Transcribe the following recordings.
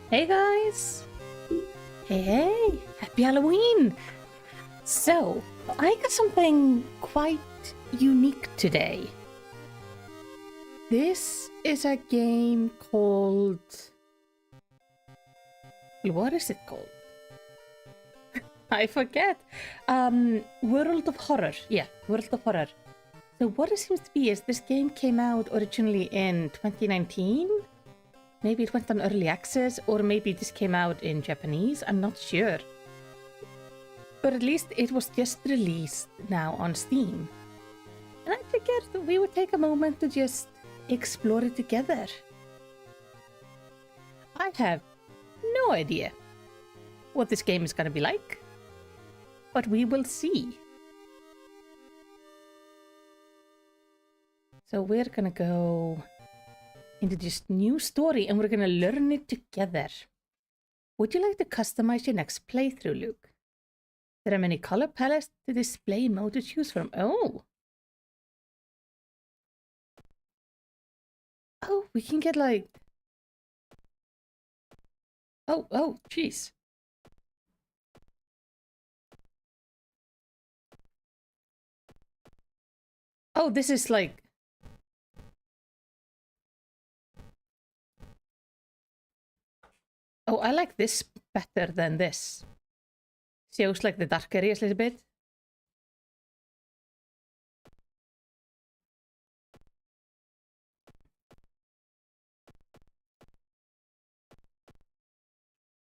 Hey guys! Hey, happy Halloween! So, I got something quite unique today. This is a game called... What is it called? I forget. World of Horror. Yeah, World of Horror. So what it seems to be is this game came out originally in 2019? Maybe it went on early access, or maybe this came out in Japanese, I'm not sure. But at least it was just released now on Steam. And I figured that we would take a moment to just explore it together. I have no idea what this game is going to be like, but we will see. So we're going to go into this new story and we're going to learn it together. Would you like to customize your next playthrough, Luke? There are many color palettes to display mode to choose from. Oh, we can get like... Oh, jeez. Oh, this is like... Oh, I like this better than this. Shows like the dark areas a little bit.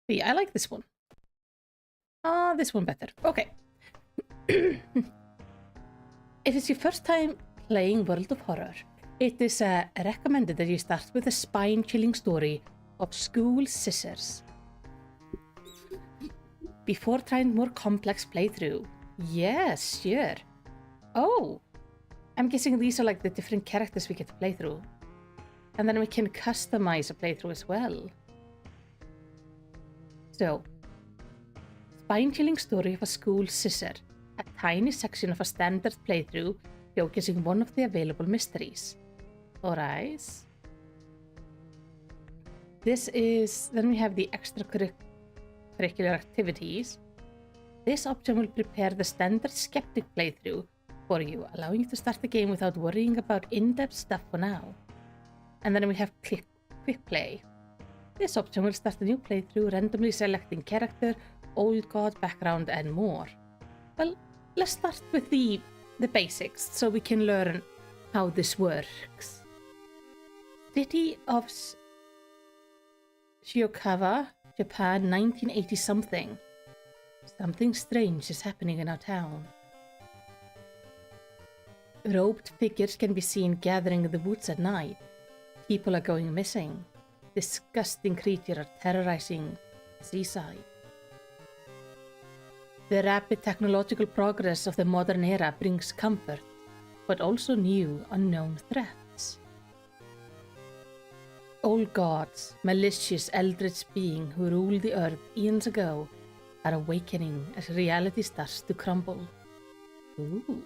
But yeah, I like this one. This one better. Okay. If it's your first time playing World of Horror, it is recommended that you start with a spine-chilling story of school scissors before trying more complex playthrough. Yes, sure. Oh, I'm guessing these are like the different characters we get to play through. And then we can customize a playthrough as well. So, spine-chilling story of a school scissor, a tiny section of a standard playthrough showcasing one of the available mysteries. Alright. This is... Then we have the extracurricular activities. This option will prepare the standard skeptic playthrough for you, allowing you to start the game without worrying about in-depth stuff for now. And then we have quick play. This option will start a new playthrough, randomly selecting character, old god, background, and more. Well, let's start with the basics so we can learn how this works. City of Shiokawa, Japan, 1980 something. Something strange is happening in our town. Robed figures can be seen gathering in the woods at night. People are going missing. Disgusting creatures are terrorizing the seaside. The rapid technological progress of the modern era brings comfort, but also new, unknown threats. Old gods, malicious eldritch beings who ruled the earth eons ago, are awakening as reality starts to crumble. Ooh.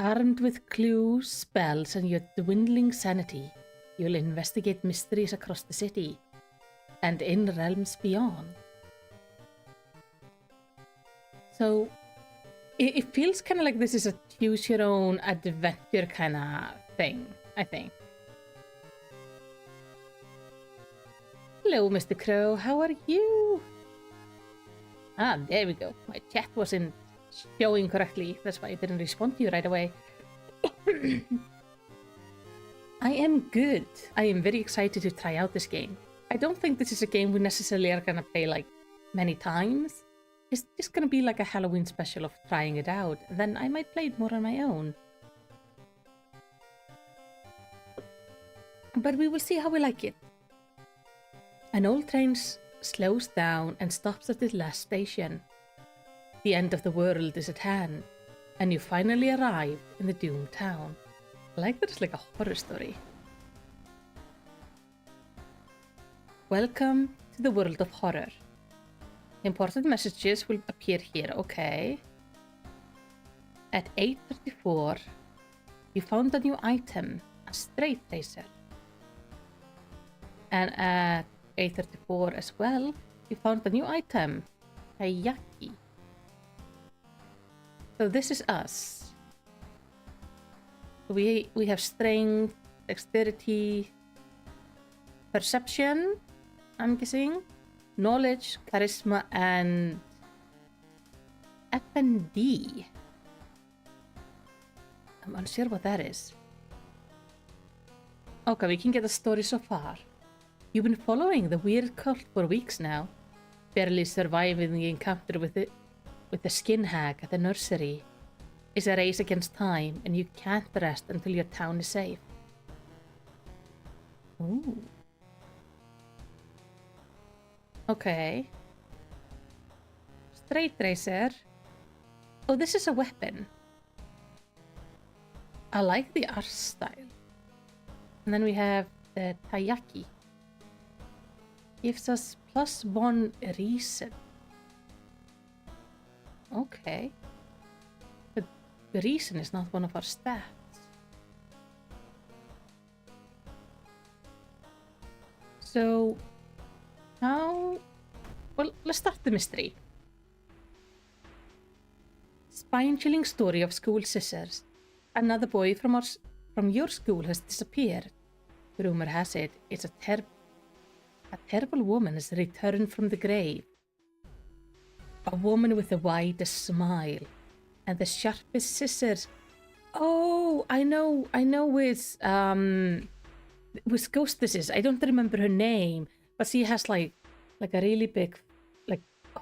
Armed with clues, spells, and your dwindling sanity, you'll investigate mysteries across the city and in realms beyond. So, it feels kind of like this is a choose-your-own adventure kind of thing, I think. Hello, Mr. Crow, how are you? Ah, there we go. My chat wasn't showing correctly. That's why I didn't respond to you right away. I am good. I am very excited to try out this game. I don't think this is a game we necessarily are gonna play like many times. It's just gonna be like a Halloween special of trying it out. Then I might play it more on my own. But we will see how we like it. An old train slows down and stops at the last station. The end of the world is at hand, and you finally arrive in the doomed town. I like that it's like a horror story. Welcome to the world of horror. Important messages will appear here, okay. At 8:34, you found a new item, a straight razor. And at A34 as well. We found a new item. Taiyaki. So this is us. We have strength, dexterity, perception, I'm guessing, knowledge, charisma, and F&D. I'm unsure what that is. Okay, we can get a story so far. You've been following the weird cult for weeks now, barely surviving the encounter with the skin hag at the nursery. It's a race against time, and you can't rest until your town is safe. Ooh. Okay. Straight racer. Oh, this is a weapon. I like the art style. And then we have the Taiyaki. Gives us +1 reason. Okay. But the reason is not one of our stats. So, how... Well, let's start the mystery. Spine-chilling story of school scissors. Another boy from your school has disappeared. Rumor has it, it's a terrible woman has returned from the grave. A woman with the widest smile and the sharpest scissors. Oh, I know with Ghostesses. I don't remember her name, but she has like a really big, like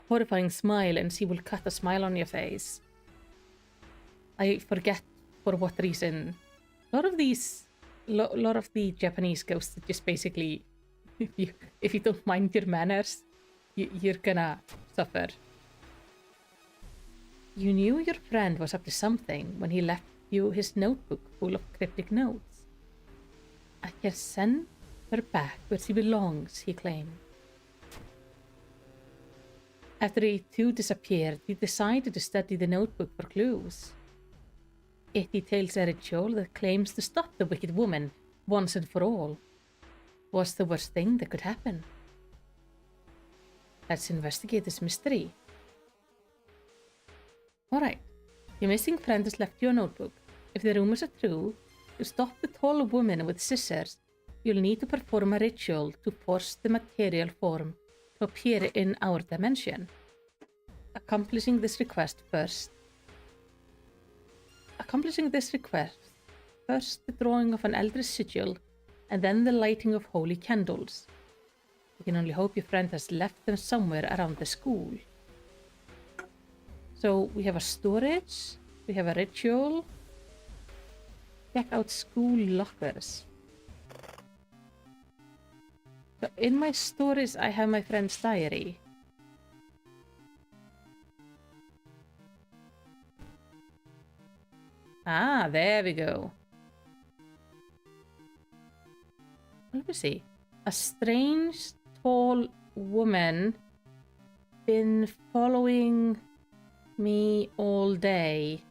horrifying smile, and she will cut a smile on your face. I forget for what reason. A lot of the Japanese ghosts just basically, if you don't mind your manners, you're gonna suffer. You knew your friend was up to something when he left you his notebook full of cryptic notes. I can send her back where she belongs, he claimed. After he too disappeared, he decided to study the notebook for clues. It details a ritual that claims to stop the wicked woman once and for all. What's the worst thing that could happen? Let's investigate this mystery. Alright, your missing friend has left you a notebook. If the rumors are true, to stop the tall woman with scissors, you'll need to perform a ritual to force the material form to appear in our dimension. Accomplishing this request, first the drawing of an eldritch sigil, and then the lighting of holy candles. You can only hope your friend has left them somewhere around the school. So we have a storage, we have a ritual. Check out school lockers. So in my storage I have my friend's diary. Ah, there we go. Let me see. A strange, tall woman been following me all day.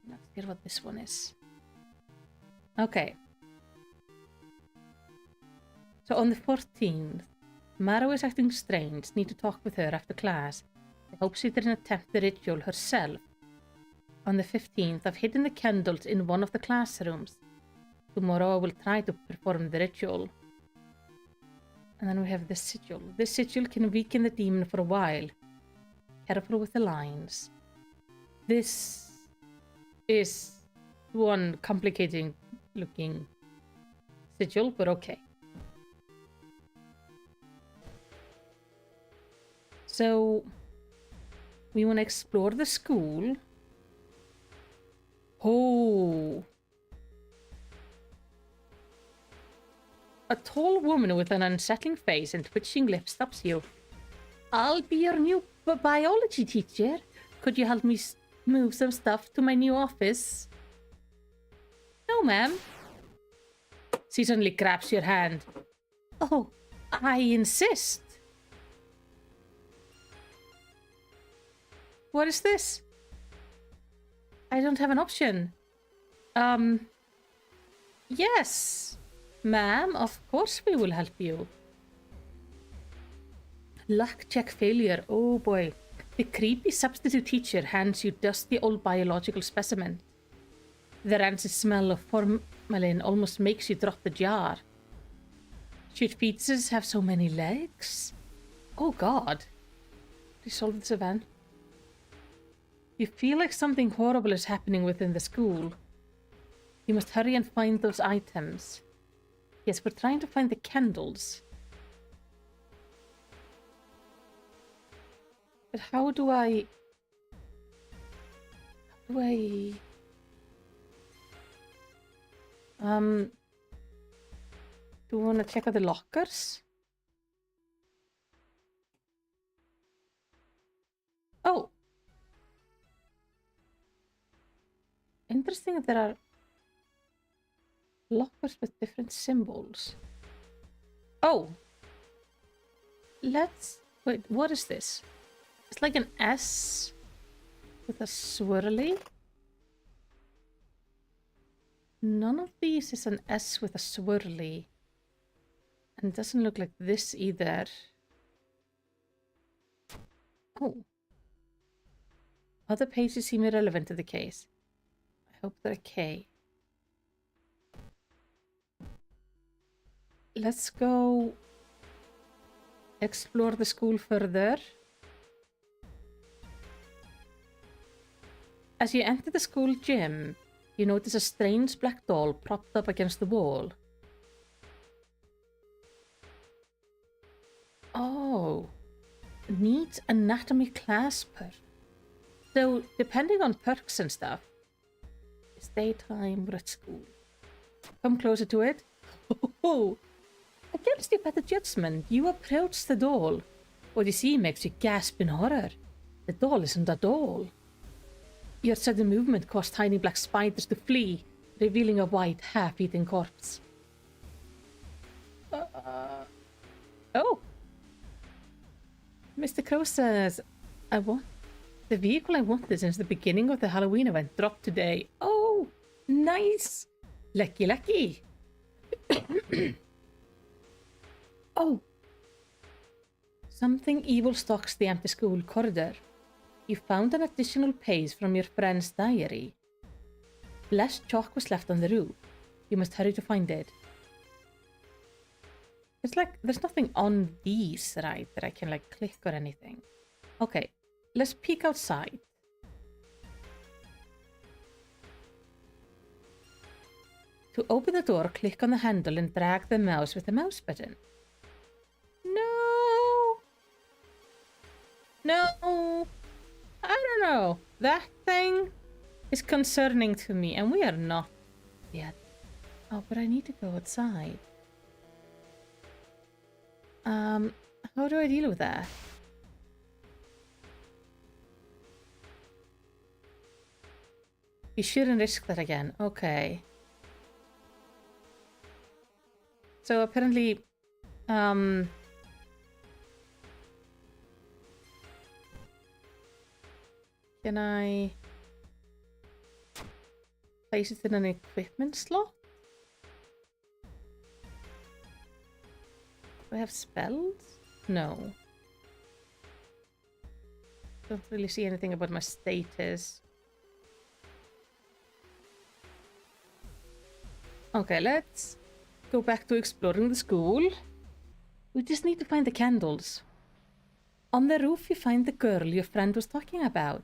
Let's hear what this one is. Okay. So on the 14th, Maro is acting strange. Need to talk with her after class. I hope she didn't attempt the ritual herself. On the 15th, I've hidden the candles in one of the classrooms. Tomorrow I will try to perform the ritual. And then we have the sigil. This sigil can weaken the demon for a while. Careful with the lines. This is one complicating looking sigil, but okay. So we want to explore the school. Oh. A tall woman with an unsettling face and twitching lips stops you. I'll be your new biology teacher. Could you help me move some stuff to my new office? No, ma'am. She suddenly grabs your hand. Oh, I insist. What is this? I don't have an option. Yes, ma'am, of course we will help you. Luck check failure. Oh boy. The creepy substitute teacher hands you dusty old biological specimen. The rancid smell of formalin almost makes you drop the jar. Should pizzas have so many legs? Oh god. Resolve this event. You feel like something horrible is happening within the school. You must hurry and find those items. Yes, we're trying to find the candles. But how do I... Do we want to check out the lockers? Oh! Interesting that there are lockers with different symbols. Oh! Let's... Wait, what is this? It's like an S with a swirly. None of these is an S with a swirly. And it doesn't look like this either. Oh. Other pages seem irrelevant to the case. I hope they're okay. Let's go explore the school further. As you enter the school gym, you notice a strange black doll propped up against the wall. Oh, neat anatomy class perk. So, depending on perks and stuff, it's daytime, we're at school. Come closer to it. Oh, against your better judgment, you approach the doll. What you see makes you gasp in horror. The doll isn't a doll. Your sudden movement caused tiny black spiders to flee, revealing a white, half-eaten corpse. Oh. Mr. Crow says, the vehicle I wanted since the beginning of the Halloween event dropped today. Oh, nice. Lucky, lucky. Oh. Something evil stalks the empty school corridor. You found an additional page from your friend's diary. Less chalk was left on the roof. You must hurry to find it. It's like there's nothing on these, right, that I can like click or anything. Okay, let's peek outside. To open the door, click on the handle and drag the mouse with the mouse button. No! No! I don't know. That thing is concerning to me, and we are not yet. Oh, but I need to go outside. How do I deal with that? You shouldn't risk that again. Okay. So apparently, can I place it in an equipment slot? Do I have spells? No. Don't really see anything about my status. Okay, let's go back to exploring the school. We just need to find the candles. On the roof, you find the girl your friend was talking about.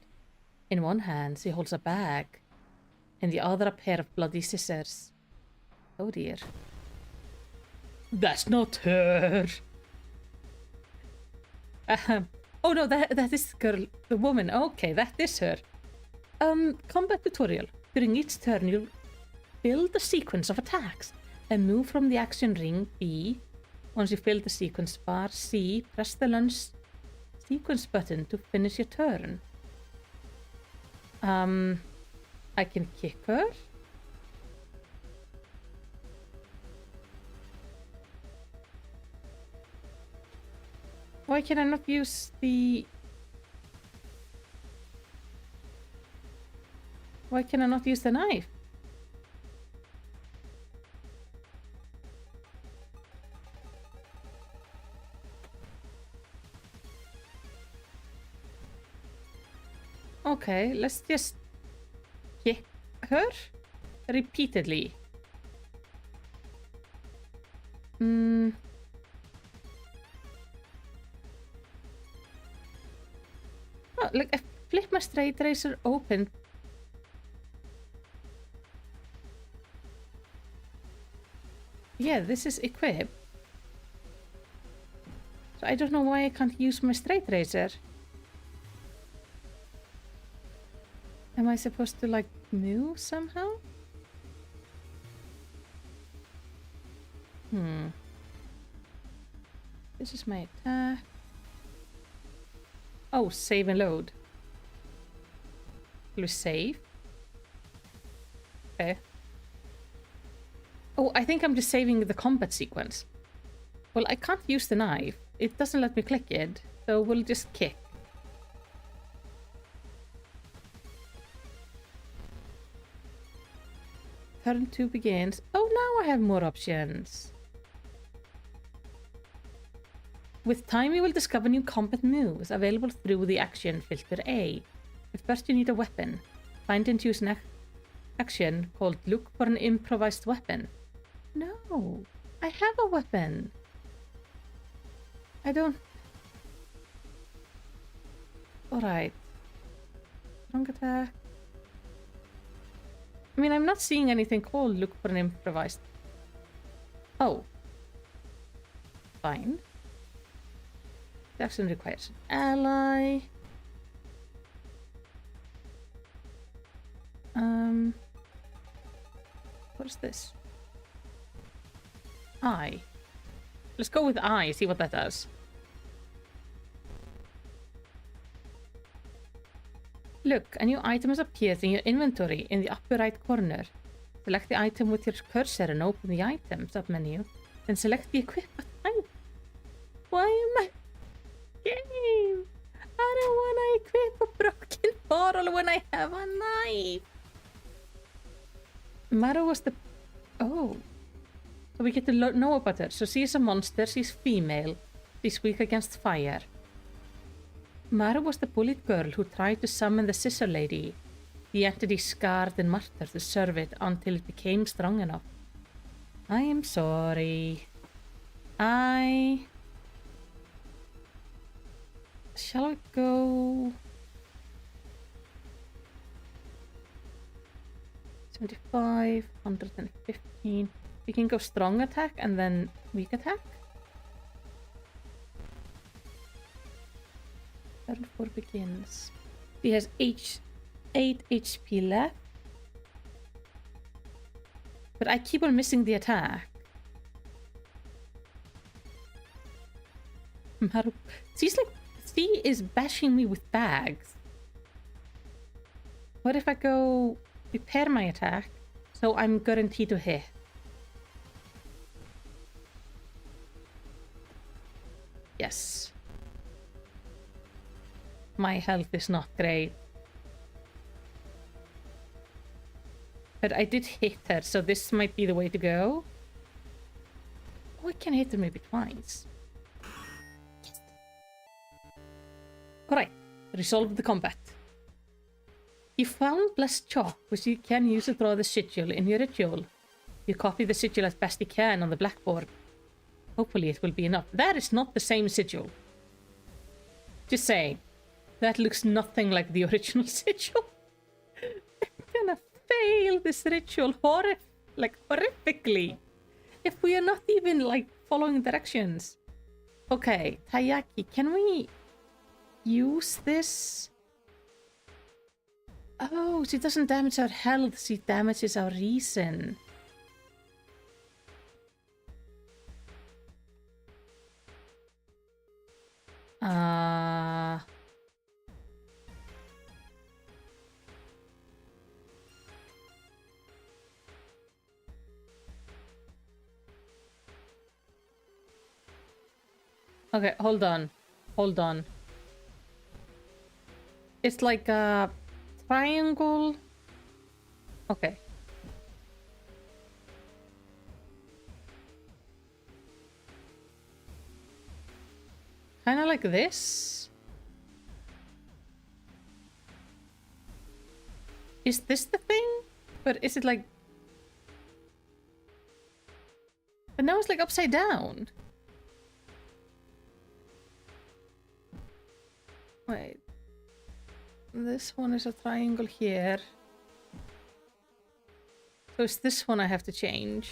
In one hand, she holds a bag. In the other, a pair of bloody scissors. Oh dear. That's not her. Oh no, that is the girl, the woman. Okay, that is her. Combat tutorial. During each turn, you build a sequence of attacks and move from the action ring B. Once you fill the sequence bar C, press the lunge sequence button to finish your turn. I can kick her. Why can I not use the... Why can I not use the knife? Okay, let's just kick her repeatedly. Oh, look, I flip my straight razor open. Yeah, this is equipped. So I don't know why I can't use my straight razor. Am I supposed to, like, move somehow? This is my attack. Oh, save and load. Will we save? Okay. Oh, I think I'm just saving the combat sequence. Well, I can't use the knife. It doesn't let me click it, so we'll just kick. Turn 2 begins. Oh, now I have more options. With time, you will discover new combat moves available through the action filter A. But first, you need a weapon. Find and use an action called Look for an Improvised Weapon. No, I have a weapon. I don't... Alright. Strong attack. I mean, I'm not seeing anything called Look for an Improvised. Oh. Fine. The action requires an ally. What is this? I. Let's go with I, see what that does. Look, a new item has appeared in your inventory in the upper right corner. Select the item with your cursor and open the item submenu. Then select the equip type. Why am I... Game! I don't want to equip a broken bottle when I have a knife. Maru was the... Oh. So we get to know about her. So she's a monster, she's female. She's weak against fire. Maru was the bullied girl who tried to summon the Scissor Lady. The entity scarred and marked her to serve it until it became strong enough. I am sorry. Shall we go... 75, 115. We can go strong attack and then weak attack. Turn 4 begins. He has 8 HP left. But I keep on missing the attack. She's like... She is bashing me with bags. What if I go repair my attack so I'm guaranteed to hit? Yes. My health is not great. But I did hit her, so this might be the way to go. Oh, I can hit her maybe twice. Yes. Alright, resolve the combat. You found blessed chalk, which you can use to draw the sigil in your ritual. You copy the sigil as best you can on the blackboard. Hopefully it will be enough. That is not the same sigil. Just saying. That looks nothing like the original sigil. I'm gonna fail this ritual horrifically. If we are not even, like, following directions. Okay, Taiyaki, can we use this? Oh, she doesn't damage our health, she damages our reason. Okay, hold on. Hold on. It's like a triangle. Okay. Kind of like this. Is this the thing? But is it like... But now it's like upside down. Wait. This one is a triangle here. So it's this one I have to change.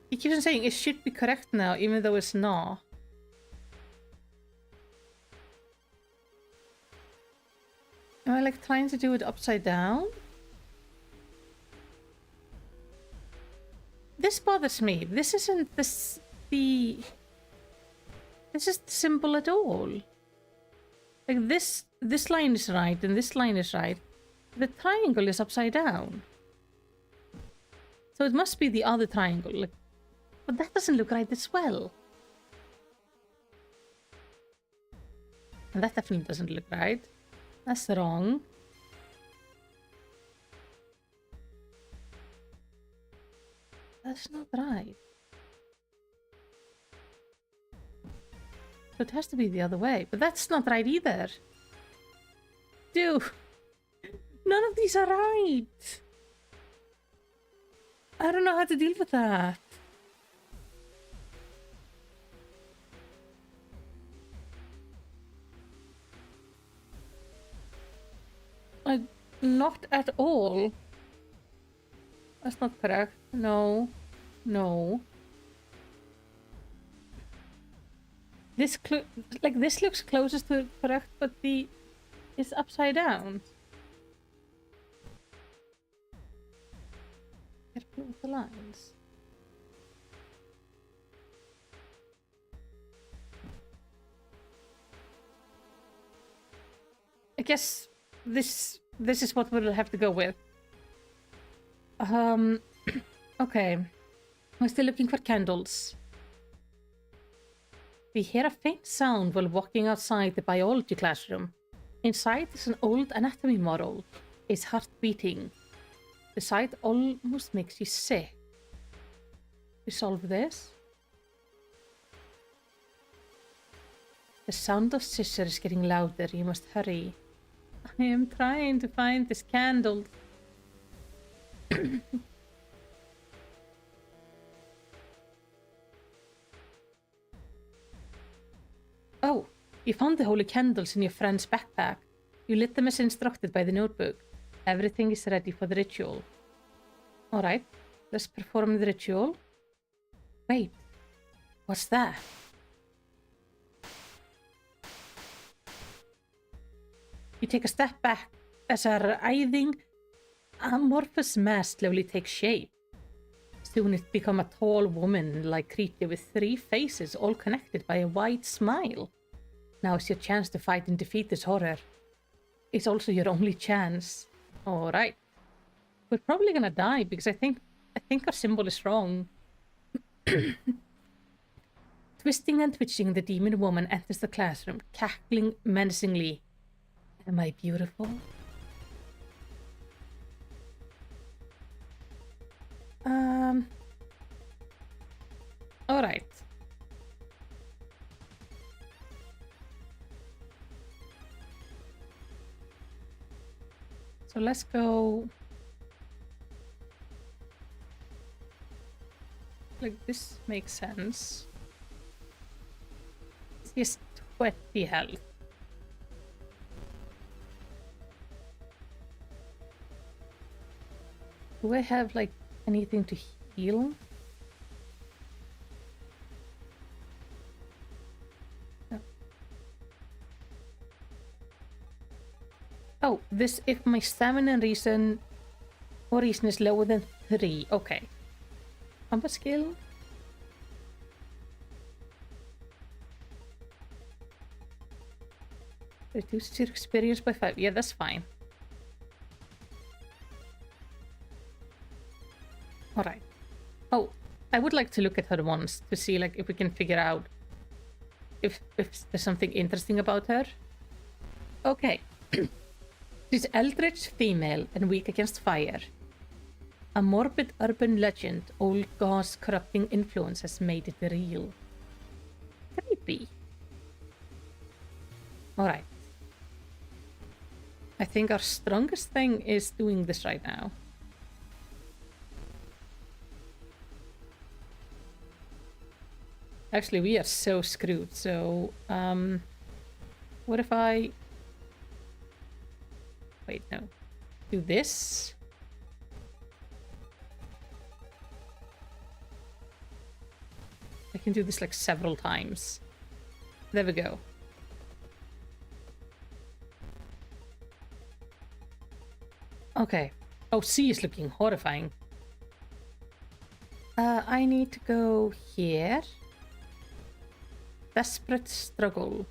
He keeps on saying it should be correct now, even though it's not. Am I like trying to do it upside down? This bothers me. This isn't this the... This is the symbol at all. Like this line is right and this line is right. The triangle is upside down. So it must be the other triangle. Like, but that doesn't look right as well. And that definitely doesn't look right. That's wrong. That's not right. So it has to be the other way. But that's not right either. Dude. None of these are right. I don't know how to deal with that. Like, not at all. That's not correct. No. No. This this looks closest to correct, but it's upside down. Careful with the lines. I guess this is what we'll have to go with. Okay. We're still looking for candles. We hear a faint sound while walking outside the biology classroom. Inside is an old anatomy model. His heart beating. The sight almost makes you sick. To solve this? The sound of scissors is getting louder. You must hurry. I am trying to find this candle. Oh, you found the holy candles in your friend's backpack. You lit them as instructed by the notebook. Everything is ready for the ritual. Alright, let's perform the ritual. Wait, what's that? You take a step back as a writhing, amorphous mass slowly takes shape. Soon it becomes a tall woman-like creature with 3 faces, all connected by a wide smile. Now is your chance to fight and defeat this horror. It's also your only chance. Alright. We're probably gonna die because I think our symbol is wrong. Twisting and twitching, the demon woman enters the classroom, cackling menacingly. Am I beautiful? Alright. So let's go... Like, this makes sense. It's 20 health. Do I have, like, anything to heal? No. Oh, this, if my stamina reason is lower than 3. Okay. Combat skill? Reduces your experience by 5. Yeah, that's fine. Alright. Oh, I would like to look at her once to see like if we can figure out if there's something interesting about her. Okay. She's eldritch female and weak against fire. A morbid urban legend, old God's corrupting influence has made it real. Creepy. Alright. I think our strongest thing is doing this right now. Actually, we are so screwed, so, what if I... Wait, no. Do this? I can do this like several times. There we go. Okay. Oh, C is looking horrifying. I need to go here. Desperate struggle.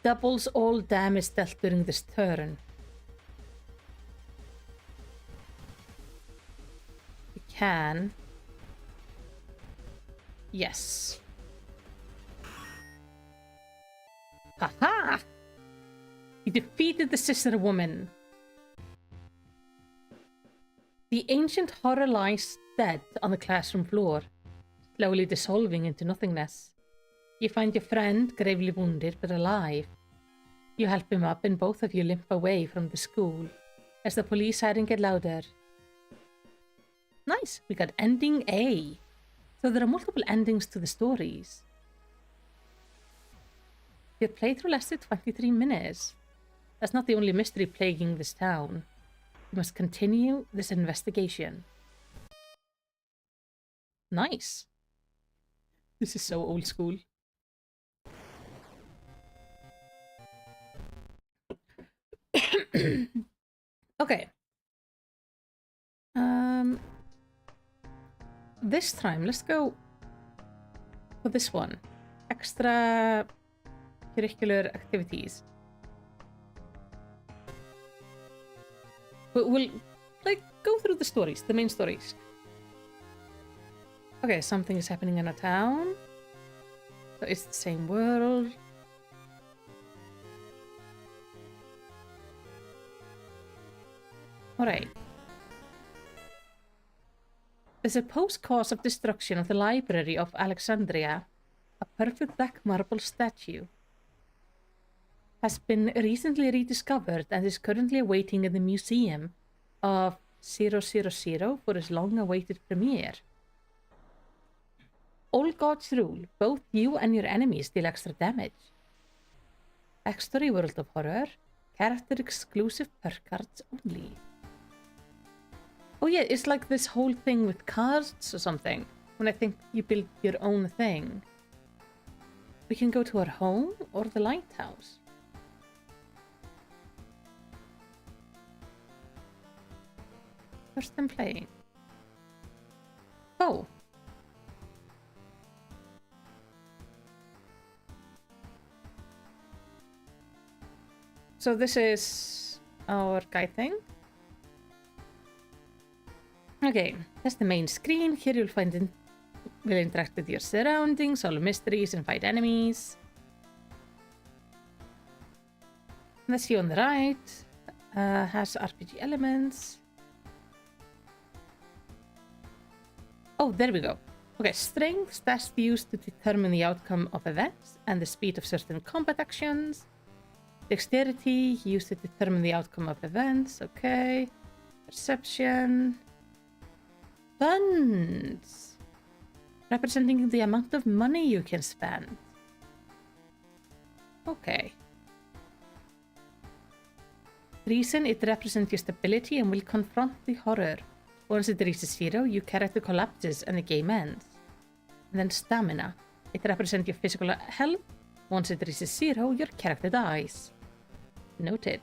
Doubles all damage dealt during this turn. We can. Yes. Haha! He defeated the sister woman. The ancient horror lies dead on the classroom floor, slowly dissolving into nothingness. You find your friend gravely wounded but alive. You help him up and both of you limp away from the school as the police siren get louder. Nice, we got ending A. So there are multiple endings to the stories. Your playthrough lasted 23 minutes. That's not the only mystery plaguing this town. You must continue this investigation. Nice. This is so old school. Okay. This time, let's go for this one. Extra curricular activities. But we'll like go through the stories, the main stories. Okay, something is happening in a town. So it's the same world. Alright. The supposed cause of destruction of the Library of Alexandria, a perfect black marble statue, has been recently rediscovered and is currently awaiting in the Museum of 000 for its long-awaited premiere. All gods rule, both you and your enemies deal extra damage. Backstory World of Horror, character-exclusive perk cards only. Oh yeah, it's like this whole thing with cards or something. When I think you build your own thing. We can go to our home or the lighthouse. First time playing. Oh. So this is our guide thing. Okay, that's the main screen. Here you'll find will interact with your surroundings, solve mysteries, and fight enemies. And the view on the right has RPG elements. Oh, there we go. Okay, strength that's used to determine the outcome of events and the speed of certain combat actions. Dexterity used to determine the outcome of events. Okay. Perception. Funds, representing the amount of money you can spend. Okay. Reason, it represents your stability and will confront the horror. Once it reaches 0, your character collapses and the game ends. And then stamina, it represents your physical health. Once it reaches 0, your character dies. Noted.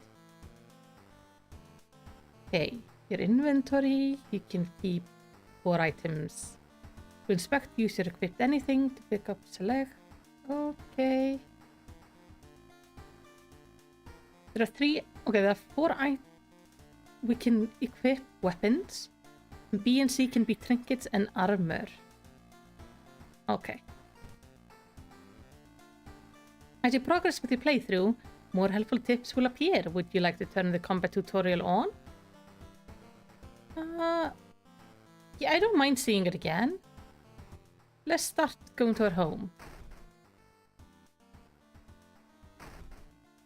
Okay, your inventory, you can keep 4 items. To inspect, use your equipped anything. To pick up, select. Okay. There are 4 items. We can equip weapons. B and C can be trinkets and armor. Okay. As you progress with your playthrough, More helpful tips will appear. Would you like to turn the combat tutorial on? Yeah, I don't mind seeing it again. Let's start going to our home.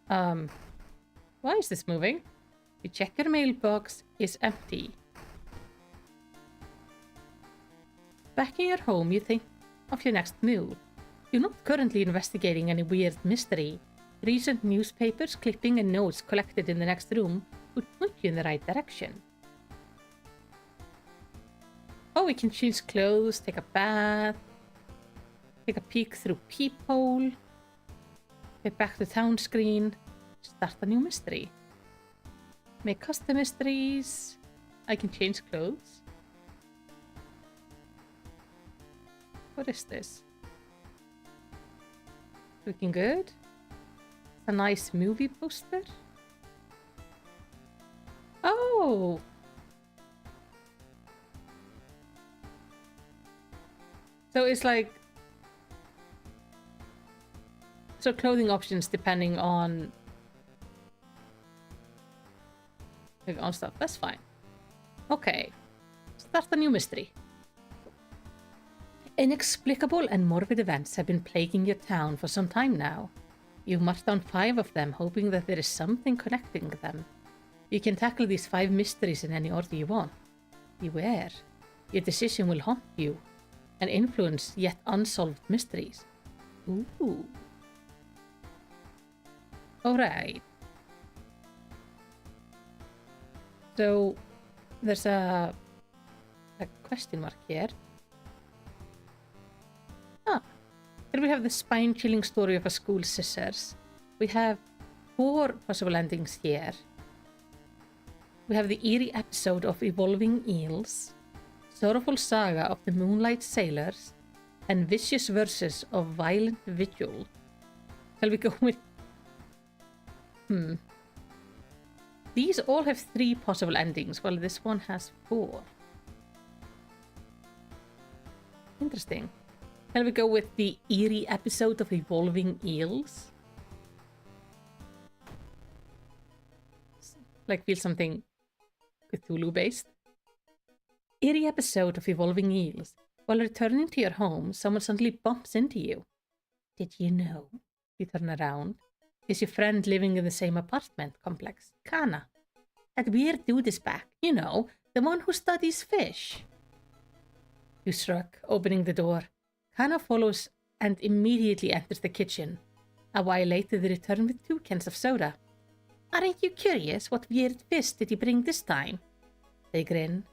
Why is this moving? You check your mailbox is empty. Back in your home, you think of your next move. You're not currently investigating any weird mystery. Recent newspapers, clipping, and notes collected in the next room would point you in the right direction. Oh, we can change clothes, take a bath, take a peek through peephole, get back to town screen, start a new mystery. Make custom mysteries. I can change clothes. What is this? Looking good. A nice movie poster. Oh! So it's like... So clothing options depending on stuff. That's fine. Okay. Start a new mystery. Inexplicable and morbid events have been plaguing your town for some time now. You've marked down 5 of them, hoping that there is something connecting them. You can tackle these 5 mysteries in any order you want. Beware. Your decision will haunt you and influence yet unsolved mysteries. Ooh. Alright. So, there's a question mark here. Here we have the spine-chilling story of a school scissors. We have 4 possible endings here. We have the eerie episode of Evolving Eels, sorrowful saga of the Moonlight Sailors, and vicious verses of Violent Vigil. Shall we go with... These all have 3 possible endings, while this one has 4. Interesting. Shall we go with the eerie episode of Evolving Eels? Like feel something Cthulhu-based. Eerie episode of Evolving Eels. While returning to your home, someone suddenly bumps into you. Did you know? You turn around. Is your friend living in the same apartment complex? Kana. That weird dude is back. You know, the one who studies fish. You shrug, opening the door. Kana follows and immediately enters the kitchen. A while later, they return with 2 cans of soda. Aren't you curious? What weird fish did he bring this time? They grin.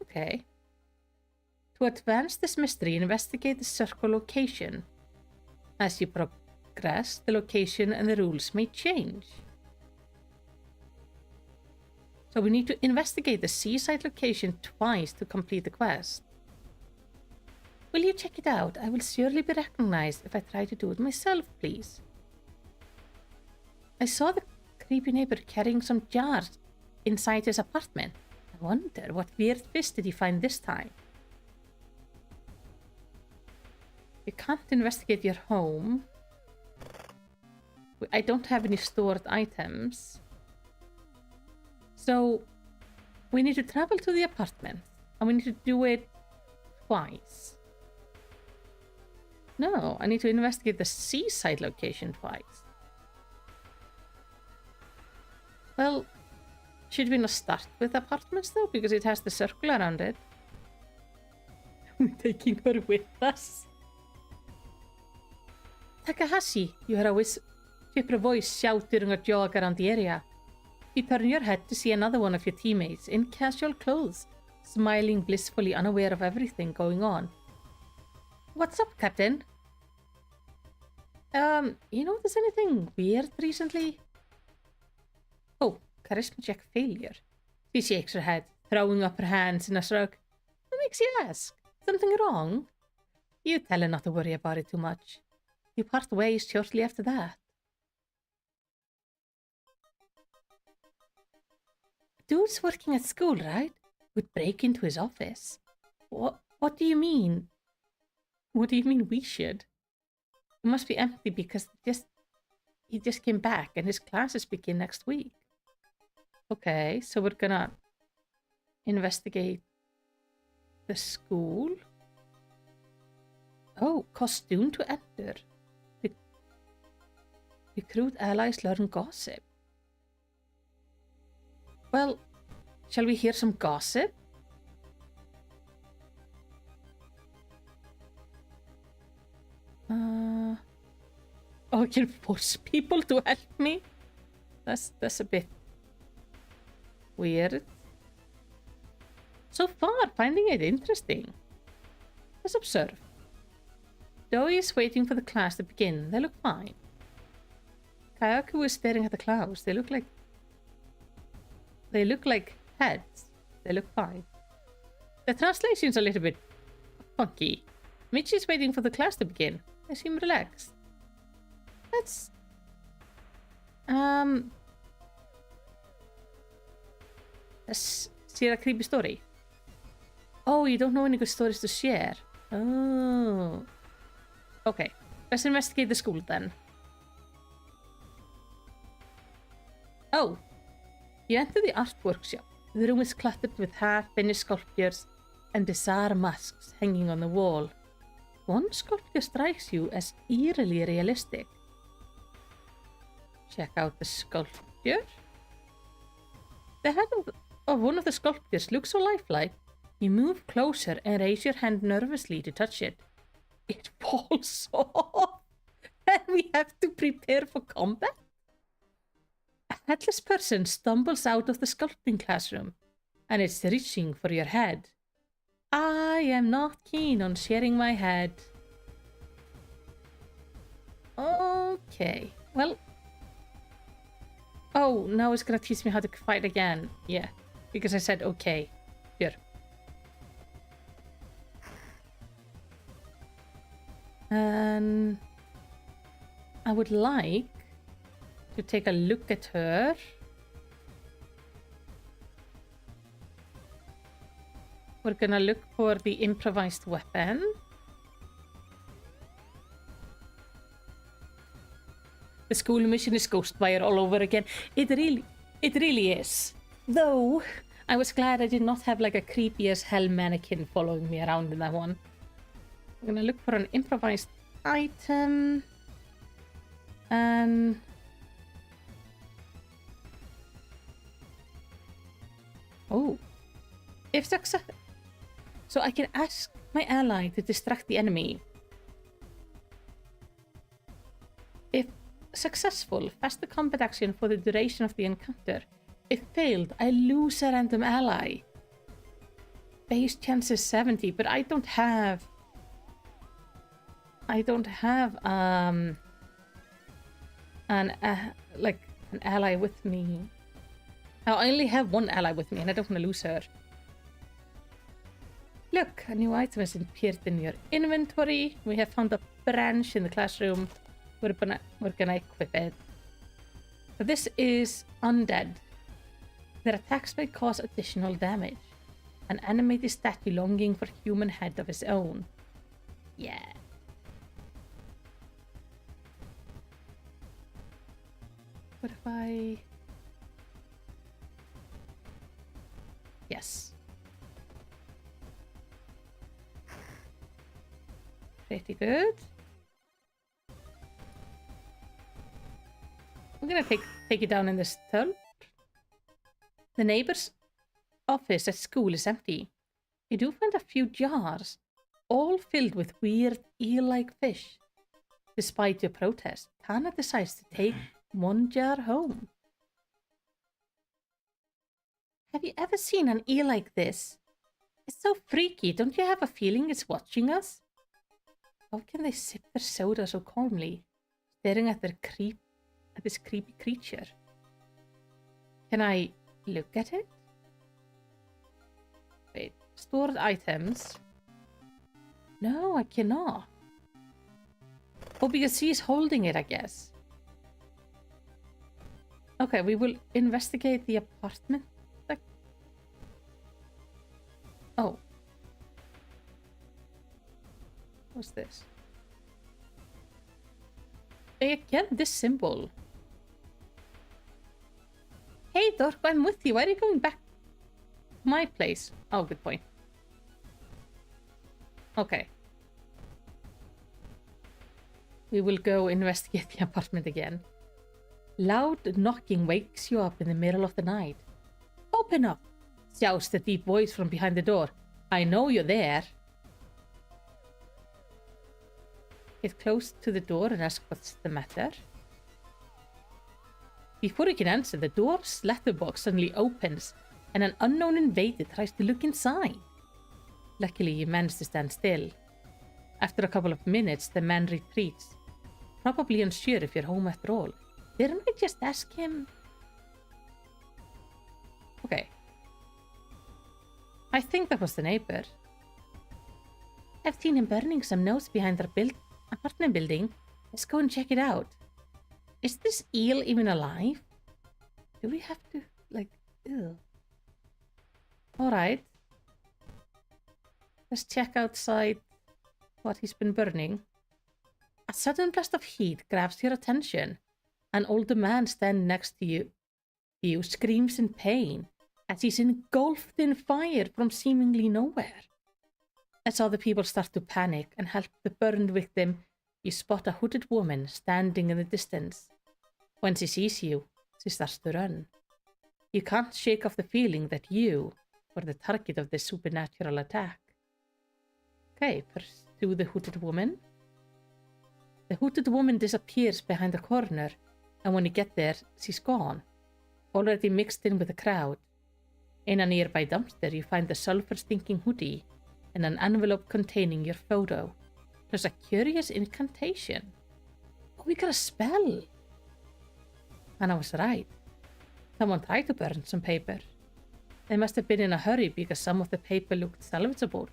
Okay. To advance this mystery, investigate the circle location. As you progress, the location and the rules may change. So we need to investigate the seaside location twice to complete the quest. Will you check it out? I will surely be recognized if I try to do it myself, please. I saw the creepy neighbor carrying some jars inside his apartment. I wonder what weird fish did he find this time? You can't investigate your home. I don't have any stored items. So we need to travel to the apartment and we need to do it twice. No, I need to investigate the seaside location twice. Well, should we not start with apartments though? Because it has the circle around it. We're taking her with us. Takahashi, you hear a whisper voice shout during a jog around the area. You turn your head to see another one of your teammates in casual clothes, smiling blissfully unaware of everything going on. What's up, Captain? You notice anything weird recently? Oh, charisma check failure. She shakes her head, throwing up her hands in a shrug. What makes you ask? Something wrong? You tell her not to worry about it too much. You part ways shortly after that. Dude's working at school, right? Would break into his office. What do you mean? What do you mean we should? It must be empty because he just came back and his classes begin next week. Okay, so we're gonna investigate the school. Oh, costume to enter. Recruit allies, learn gossip. Well, shall we hear some gossip? Oh, I can force people to help me? That's a bit weird. So far, finding it interesting. Let's observe. Zoe is waiting for the class to begin. They look fine. Kayaku is staring at the clouds. They look like heads. They look fine. The translation's a little bit funky. Michi is waiting for the class to begin. They seem relaxed. Let's share a creepy story. Oh, you don't know any good stories to share. Oh. Okay, let's investigate the school then. Oh, you enter the art workshop. The room is cluttered with half-finished sculptures and bizarre masks hanging on the wall. One sculpture strikes you as eerily realistic. Check out the sculpture. The head of one of the sculptures looks so lifelike. You move closer and raise your hand nervously to touch it. It falls off, and we have to prepare for combat. A headless person stumbles out of the sculpting classroom, and it's reaching for your head. I am not keen on sharing my head. Okay, well... Oh, now it's gonna teach me how to fight again. Yeah, because I said okay. Here. And I would like to take a look at her. We're gonna look for the improvised weapon. The school mission is Ghostwire all over again. It really is. Though, I was glad I did not have like a creepy as hell mannequin following me around in that one. I'm gonna look for an improvised item. And... Oh. If success... So I can ask my ally to distract the enemy. If successful, fast the combat action for the duration of the encounter. If failed, I lose a random ally. Base chance is 70, but I don't have an ally with me. I only have one ally with me and I don't want to lose her. Look, a new item has appeared in your inventory. We have found a branch in the classroom. We're gonna equip it. So this is undead. Their attacks may cause additional damage. An animated statue longing for human head of its own. Yeah. What if I... Yes. Pretty good. I'm gonna take it down in this turn. The neighbor's office at school is empty. You do find a few jars, all filled with weird eel-like fish. Despite your protest, Tana decides to take one jar home. Have you ever seen an eel like this? It's so freaky, don't you have a feeling it's watching us? How can they sip their soda so calmly, staring at this creepy creature? Can I look at it? Wait, stored items. No, I cannot. Oh, because he's holding it, I guess. Okay, we will investigate the apartment. Oh. What's this? Again, this symbol. Hey, Dork, I'm with you. Why are you going back to my place? Oh, good point. Okay. We will go investigate the apartment again. Loud knocking wakes you up in the middle of the night. Open up, shouts the deep voice from behind the door. I know you're there. Get close to the door and ask what's the matter. Before you can answer, the door's letterbox suddenly opens and an unknown invader tries to look inside. Luckily, you manage to stand still. After a couple of minutes, the man retreats, probably unsure if you're home after all. Didn't I just ask him? Okay. I think that was the neighbor. I've seen him burning some notes behind our apartment building. Let's go and check it out. Is this eel even alive? Do we have to, like, ew. Alright. Let's check outside what he's been burning. A sudden blast of heat grabs your attention. An older man standing next to you screams in pain as he's engulfed in fire from seemingly nowhere. As other people start to panic and help the burned victim, you spot a hooded woman standing in the distance. When she sees you, she starts to run. You can't shake off the feeling that you were the target of this supernatural attack. Okay, pursue the hooded woman. The hooded woman disappears behind a corner, and when you get there, she's gone, already mixed in with the crowd. In a nearby dumpster, you find the sulfur-stinking hoodie and an envelope containing your photo. There's a curious incantation. Oh, we got a spell! And I was right. Someone tried to burn some paper. They must have been in a hurry because some of the paper looked salvageable.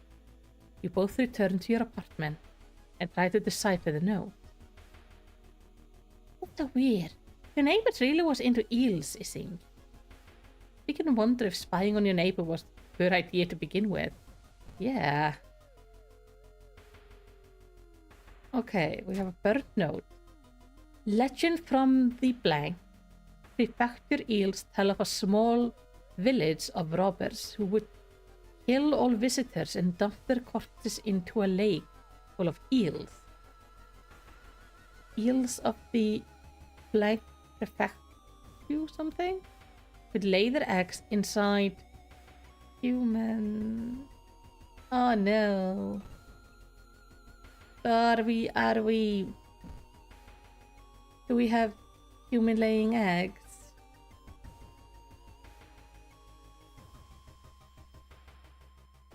You both return to your apartment and try to decipher the note. That's so weird. Your neighbor really was into eels, I think. You can wonder if spying on your neighbor was a good idea to begin with. Yeah. Okay, we have a bird note. Legend from the blank. Prefecture eels tell of a small village of robbers who would kill all visitors and dump their corpses into a lake full of eels. Eels of the blank prefecture something? Would lay their eggs inside human. Oh no. Are we? Do we have human laying eggs?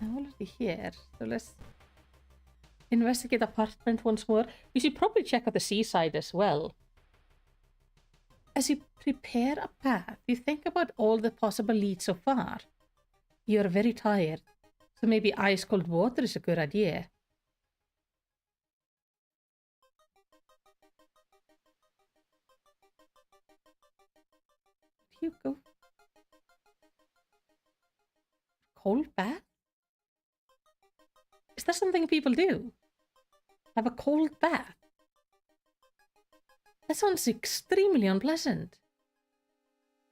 I'm already here, so let's investigate the apartment once more. We should probably check out the seaside as well. As you prepare a path, you think about all the possible leads so far. You're very tired, so maybe ice cold water is a good idea. You go. Cold bath? Is that something people do? Have a cold bath? That sounds extremely unpleasant.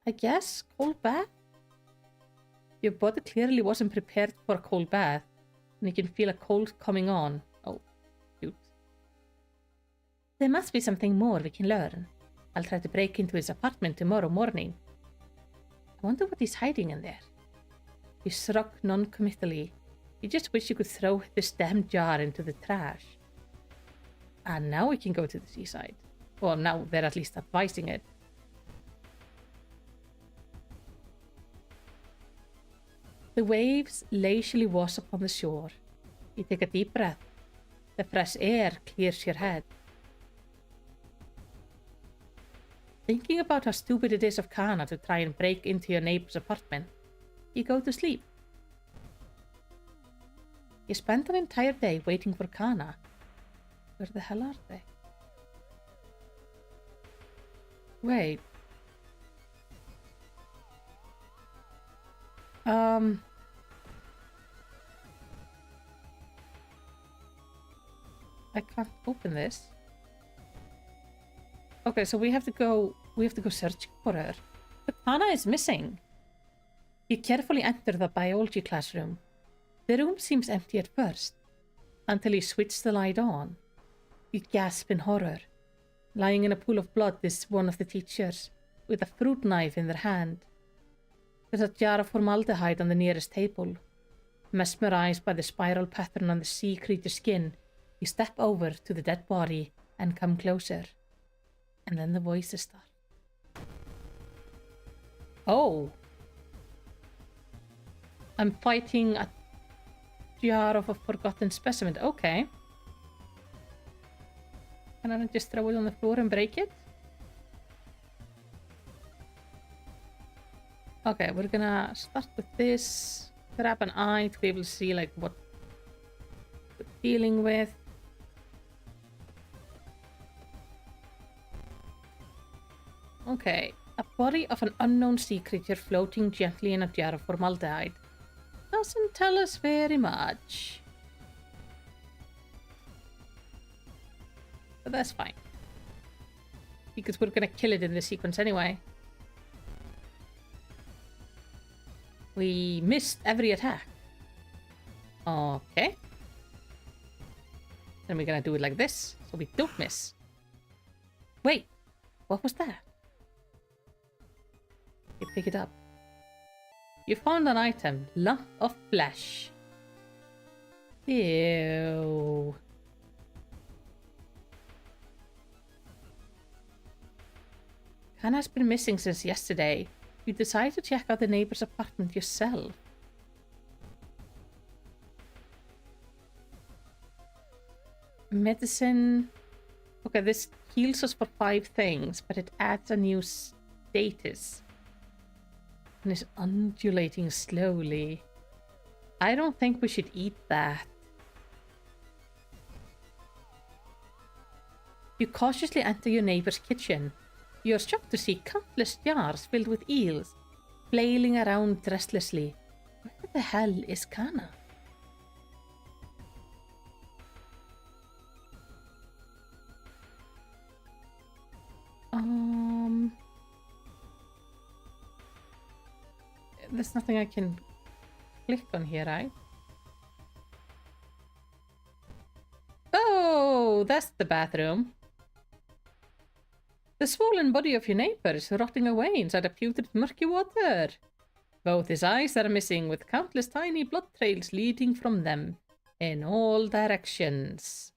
I guess cold bath? Your body clearly wasn't prepared for a cold bath, and you can feel a cold coming on. Oh, shoot. There must be something more we can learn. I'll try to break into his apartment tomorrow morning. I wonder what he's hiding in there. You shrug non-committally. You just wish you could throw this damn jar into the trash. And now we can go to the seaside. Well, now they're at least advising it. The waves leisurely wash upon the shore. You take a deep breath. The fresh air clears your head. Thinking about how stupid it is of Kana to try and break into your neighbor's apartment, you go to sleep. You spend an entire day waiting for Kana. Where the hell are they? Wait. I can't open this. Okay, so we have to go search for her. But Kana is missing. You carefully enter the biology classroom. The room seems empty at first, until you switch the light on. You gasp in horror. Lying in a pool of blood is one of the teachers, with a fruit knife in their hand. There's a jar of formaldehyde on the nearest table. Mesmerized by the spiral pattern on the sea creature's skin, you step over to the dead body and come closer. And then the voices start. Oh. I'm fighting a jar of a forgotten specimen. Okay. Can I just throw it on the floor and break it? Okay, we're gonna start with this. Grab an eye to be able to see like what we're dealing with. Okay, a body of an unknown sea creature floating gently in a jar of formaldehyde. Doesn't tell us very much. But that's fine. Because we're gonna kill it in this sequence anyway. We missed every attack. Okay. Then we're gonna do it like this, so we don't miss. Wait, what was that? You pick it up. You found an item, lump of flesh. Ew. Hannah's been missing since yesterday. You decide to check out the neighbor's apartment yourself. Medicine. Okay, this heals us for 5 things, but it adds a new status. And is undulating slowly. I don't think we should eat that. You cautiously enter your neighbor's kitchen. You're shocked to see countless jars filled with eels, flailing around restlessly. Where the hell is Kana? There's nothing I can click on here, right? Oh, that's the bathroom. The swollen body of your neighbor is rotting away inside a putrid murky water. Both his eyes are missing, with countless tiny blood trails leading from them in all directions.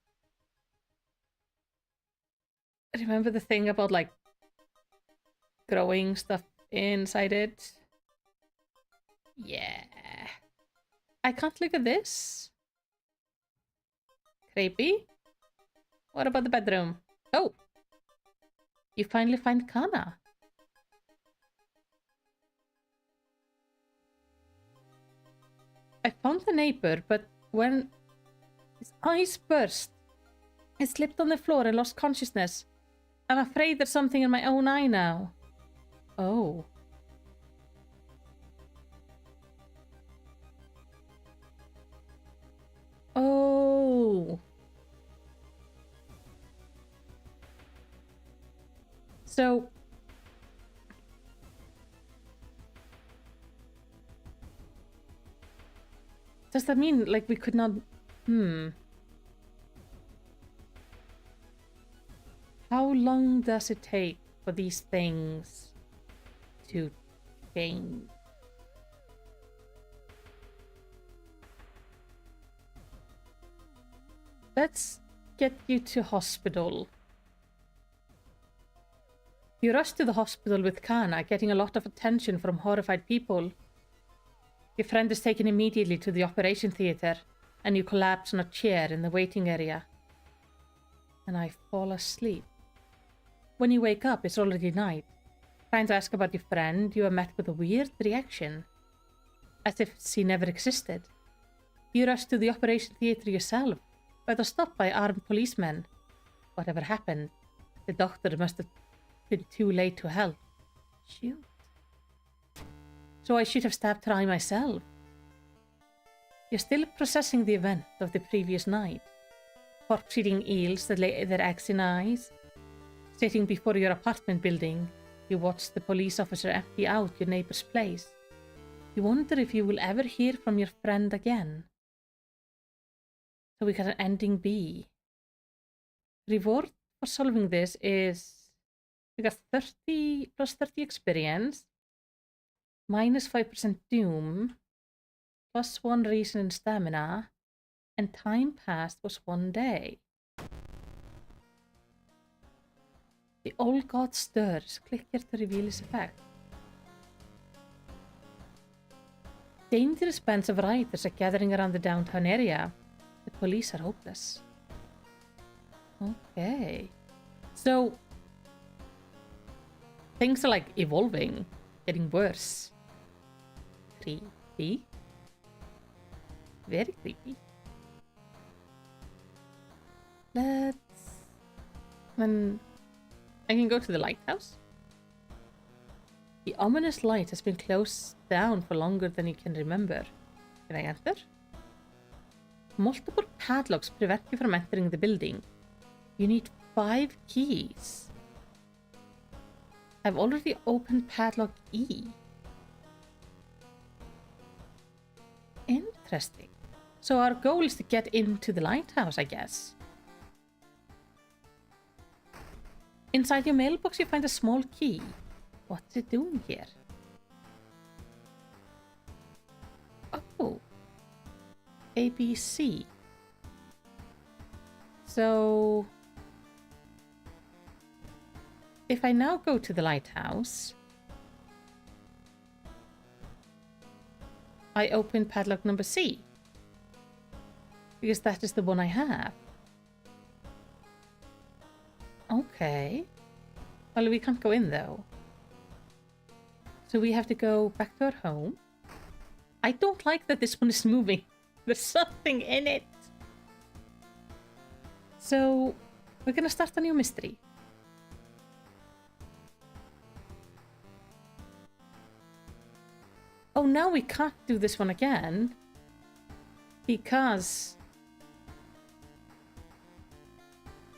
Remember the thing about, like, growing stuff inside it? Yeah. I can't look at this. Creepy. What about the bedroom? Oh! You finally find Kana. I found the neighbor, but when his eyes burst, he slipped on the floor and lost consciousness. I'm afraid there's something in my own eye now. Oh. Oh. So does that mean like we could not How long does it take for these things to change? Let's get you to hospital. You rush to the hospital with Kana, getting a lot of attention from horrified people. Your friend is taken immediately to the operation theater, and you collapse on a chair in the waiting area. And I fall asleep. When you wake up, it's already night. Trying to ask about your friend, you are met with a weird reaction, as if she never existed. You rush to the operation theater yourself, but are stopped by armed policemen. Whatever happened, the doctor must have been too late to help. Shoot. So I should have stabbed her eye myself. You're still processing the event of the previous night. Corpse-eating eels that lay their eggs in eyes, sitting before your apartment building, you watch the police officer empty out your neighbor's place. You wonder if you will ever hear from your friend again. So we got an ending B. Reward for solving this is we got 30 plus 30 experience, minus 5% doom, plus 1 reason and stamina, and time passed was 1 day. The old god stirs. Click here to reveal his effect. Dangerous bands of rioters are gathering around the downtown area. The police are hopeless. Okay. So, things are like evolving, getting worse. Creepy. Very creepy. I can go to the lighthouse. The ominous light has been closed down for longer than you can remember. Can I enter? Multiple padlocks prevent you from entering the building. You need 5 keys. I've already opened padlock E. Interesting. So our goal is to get into the lighthouse, I guess. Inside your mailbox you find a small key. What's it doing here? Oh. ABC. So if I now go to the lighthouse, I open padlock number C, because that is the one I have. Okay. Well, we can't go in though. So we have to go back to our home. I don't like that this one is moving. There's something in it. So we're gonna start a new mystery. Oh, now we can't do this one again because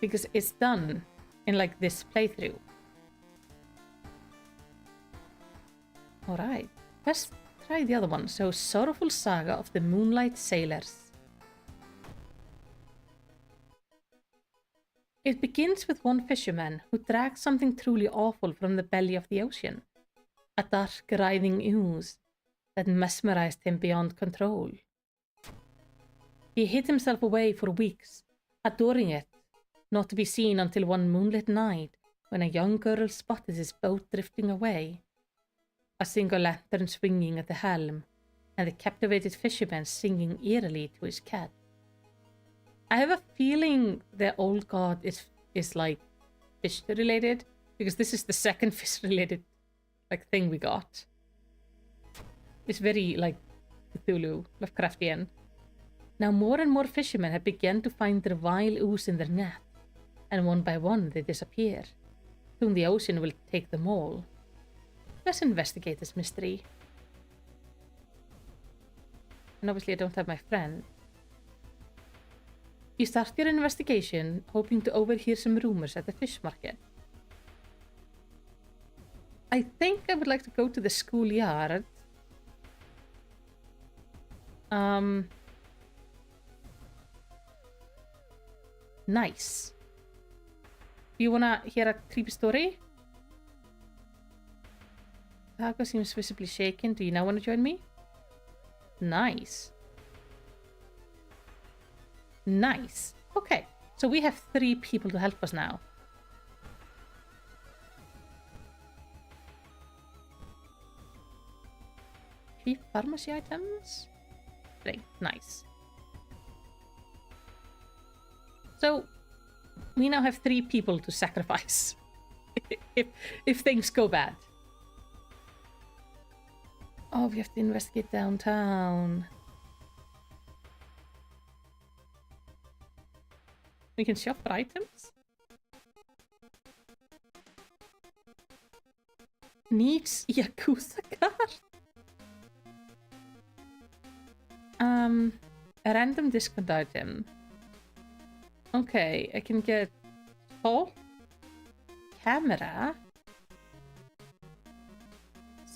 it's done in like this playthrough. All right, let's try the other one. So, Sorrowful Saga of the Moonlight Sailors. It begins with one fisherman who drags something truly awful from the belly of the ocean. A dark, writhing ooze that mesmerized him beyond control. He hid himself away for weeks, adoring it, not to be seen until one moonlit night when a young girl spotted his boat drifting away. A single lantern swinging at the helm, and the captivated fisherman singing eerily to his cat. I have a feeling the old god is like fish related, because this is the second fish related like thing we got. It's very like Cthulhu, Lovecraftian. Now more and more fishermen have begun to find their vile ooze in their net, and one by one they disappear. Soon the ocean will take them all. Let's investigate this mystery. And obviously I don't have my friend. You start your investigation, hoping to overhear some rumors at the fish market. I think I would like to go to the schoolyard. Nice. Do you wanna hear a creepy story? Taco seems visibly shaken. Do you now want to join me? Nice. Nice. Okay, so we have 3 people to help us now. Cheap pharmacy items? Great, nice. So, we now have 3 people to sacrifice if things go bad. Oh, we have to investigate downtown. We can shop for items. Needs Yakuza card. A random discount item. Okay, I can get camera,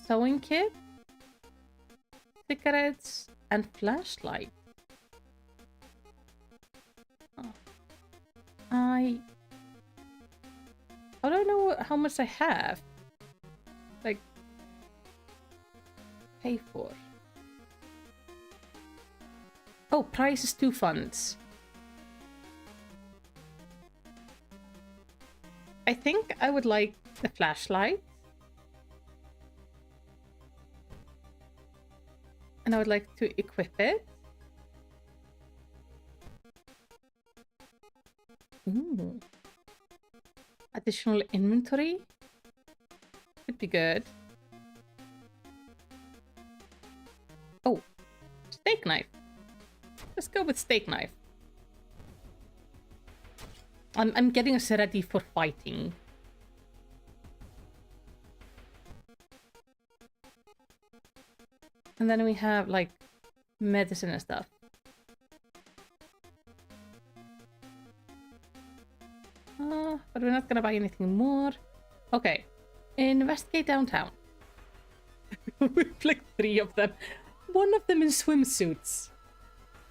sewing kit, cigarettes, and flashlight. Oh. How do I know how much I have? Like, pay for. Oh, prices to funds. I think I would like the flashlight. And I would like to equip it. Ooh. Additional inventory. Could be good. Oh, steak knife. Let's go with steak knife. I'm getting us ready for fighting. And then we have like medicine and stuff. But we're not gonna buy anything more. Okay. Investigate downtown. We've like 3 of them. One of them in swimsuits.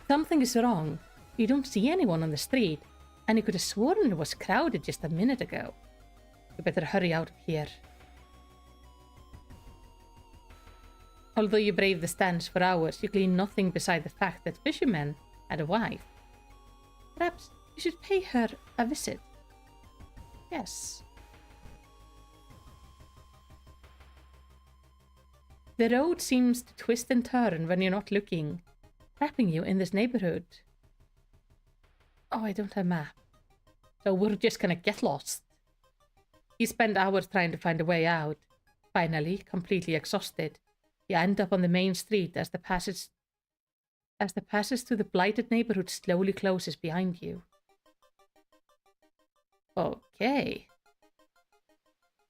Something is wrong. You don't see anyone on the street. And you could have sworn it was crowded just a minute ago. You better hurry out of here. Although you brave the stands for hours, you glean nothing beside the fact that fishermen had a wife. Perhaps you should pay her a visit. Yes. The road seems to twist and turn when you're not looking, trapping you in this neighborhood. Oh, I don't have a map. So we're just gonna get lost. You spend hours trying to find a way out. Finally, completely exhausted, you end up on the main street as the passage to the blighted neighborhood slowly closes behind you. Okay.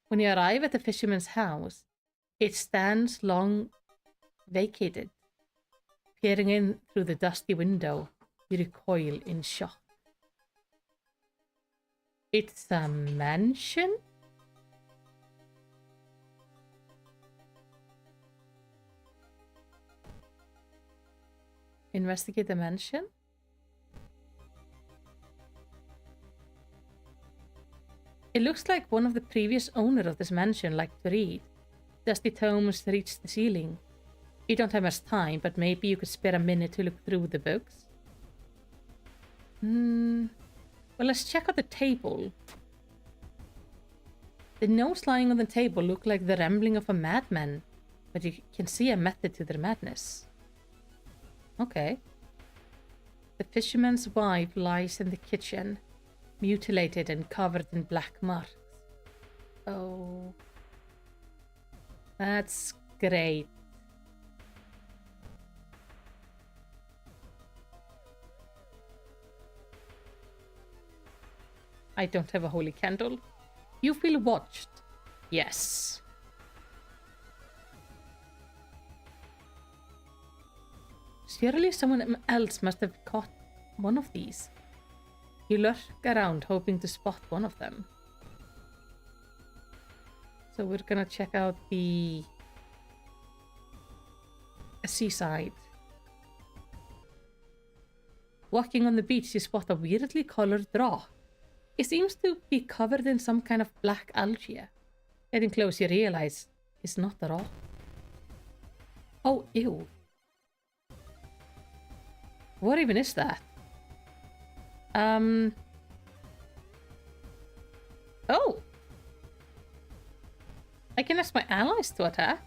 When you arrive at the fisherman's house, it stands long vacated. Peering in through the dusty window, you recoil in shock. It's a mansion? Investigate the mansion? It looks like one of the previous owners of this mansion liked to read. Dusty tomes reach the ceiling. You don't have much time, but maybe you could spare a minute to look through the books. Well, let's check out the table. The notes lying on the table look like the rambling of a madman, but you can see a method to their madness. Okay. The fisherman's wife lies in the kitchen, mutilated and covered in black marks. Oh. That's great. I don't have a holy candle. You feel watched. Yes. Surely someone else must have caught one of these. You lurk around hoping to spot one of them. So we're gonna check out the seaside. Walking on the beach, you spot a weirdly colored rock. It seems to be covered in some kind of black algae. Getting close, you realize it's not a rock. Oh, ew. What even is that? Oh! I can ask my allies to attack.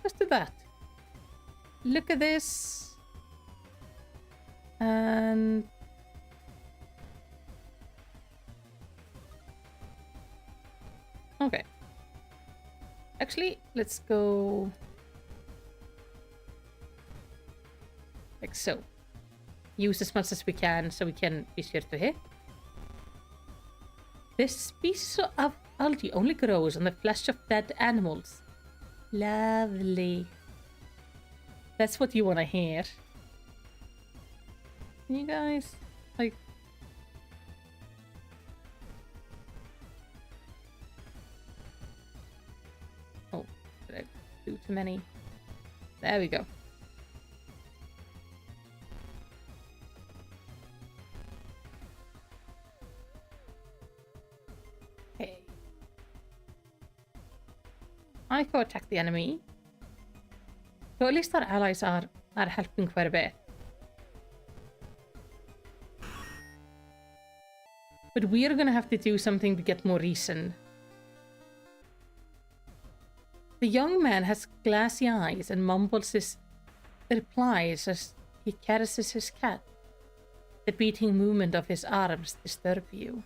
Let's do that. Look at this. And... okay. Actually, let's go... like so. Use as much as we can so we can be sure to hit. This species of algae only grows on the flesh of dead animals. Lovely. That's what you want to hear. You guys, like... oh, did I do too many. There we go. Okay. I go attack the enemy. So at least our allies are helping quite a bit. But we are gonna have to do something to get more reason. The young man has glassy eyes and mumbles his replies as he caresses his cat. The beating movement of his arms disturb you.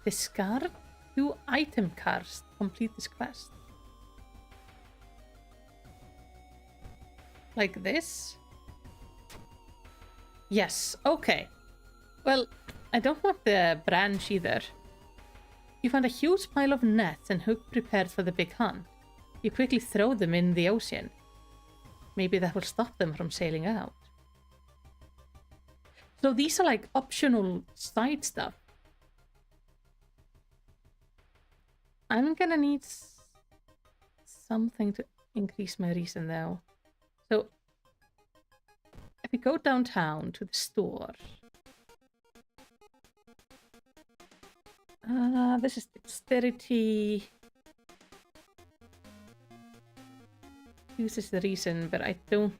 Discard 2 item cards to complete this quest. Like this? Yes, okay. Well, I don't want the branch either. You find a huge pile of nets and hook prepared for the big hunt. You quickly throw them in the ocean. Maybe that will stop them from sailing out. So these are like optional side stuff. I'm gonna need something to increase my reason though. So if we go downtown to the store. This is dexterity. Uses the reason, but I don't.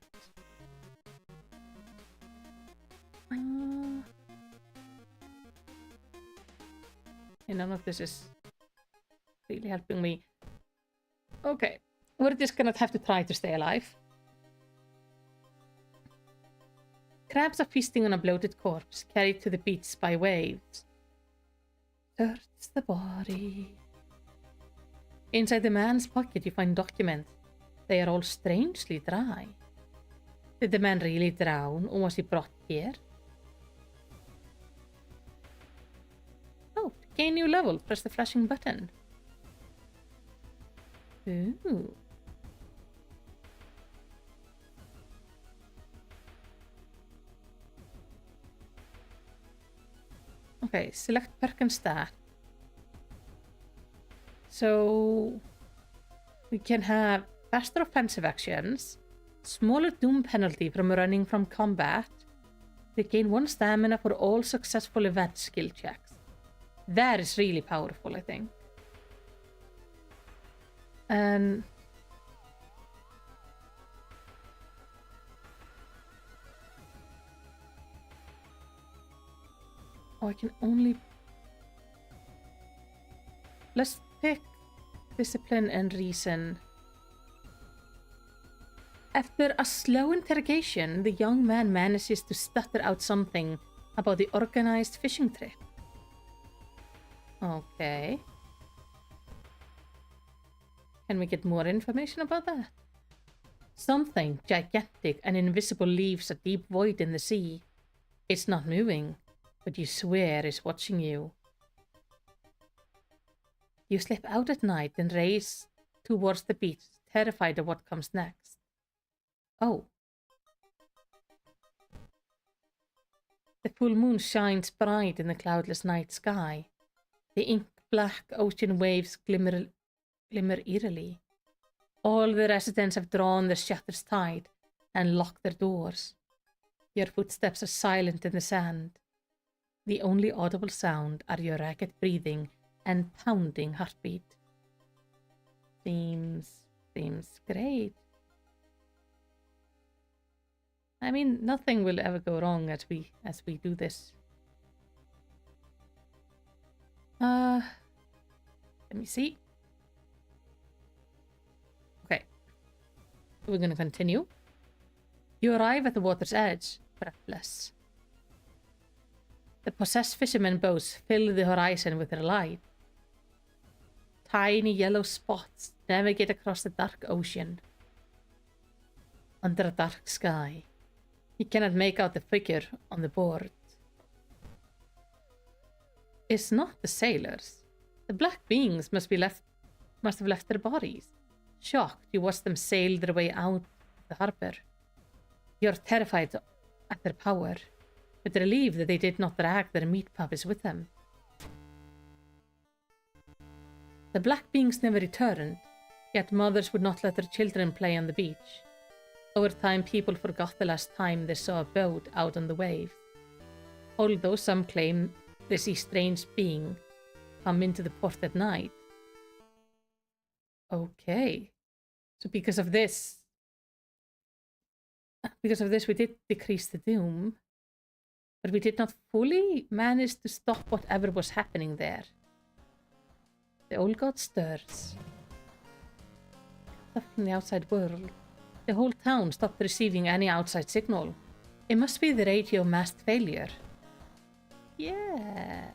And none of this is really helping me. Okay, we're just gonna have to try to stay alive. Crabs are feasting on a bloated corpse, carried to the beach by waves. Search the body. Inside the man's pocket you find documents. They are all strangely dry. Did the man really drown, or was he brought here? Oh, to gain new level, press the flashing button. Ooh. Okay, select perk and stat. So we can have faster offensive actions, smaller doom penalty from running from combat. They gain 1 stamina for all successful event skill checks. That is really powerful, I think. And oh, I can only... Let's pick discipline and reason. After a slow interrogation, the young man manages to stutter out something about the organized fishing trip. Okay. Can we get more information about that? Something gigantic and invisible leaves a deep void in the sea. It's not moving, but you swear it's watching you. You slip out at night and race towards the beach, terrified of what comes next. Oh. The full moon shines bright in the cloudless night sky. The ink-black ocean waves glimmer eerily. All the residents have drawn their shutters tight and locked their doors. Your footsteps are silent in the sand. The only audible sound are your ragged breathing and pounding heartbeat. Seems great. I mean, nothing will ever go wrong as we do this. Let me see. Okay. We're gonna continue. You arrive at the water's edge, breathless. The possessed fishermen boats fill the horizon with their light. Tiny yellow spots navigate across the dark ocean. Under a dark sky, you cannot make out the figure on the board. It's not the sailors. The black beings must have left their bodies. Shocked, you watch them sail their way out of the harbor. You're terrified at their power, but relieved that they did not drag their meat puppies with them. The black beings never returned, yet mothers would not let their children play on the beach. Over time, people forgot the last time they saw a boat out on the waves. Although some claim they see strange being come into the port at night. Okay. So because of this we did decrease the doom, but we did not fully manage to stop whatever was happening there. The old god stirs. Stuff from the outside world. The whole town stopped receiving any outside signal. It must be the radio mast failure. Yeah.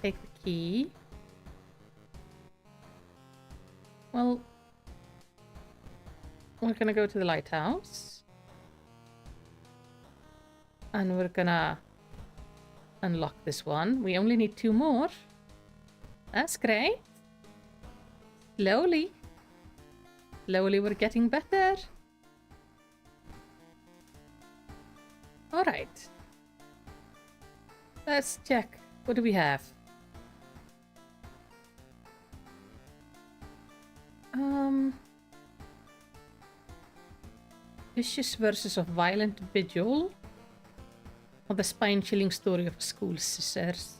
Take the key. Well, we're gonna go to the lighthouse. And we're gonna unlock this one. We only need 2 more. That's great. Slowly. Slowly we're getting better. Alright. Let's check. What do we have? Vicious verses of violent vigil. Or the spine-chilling story of school scissors.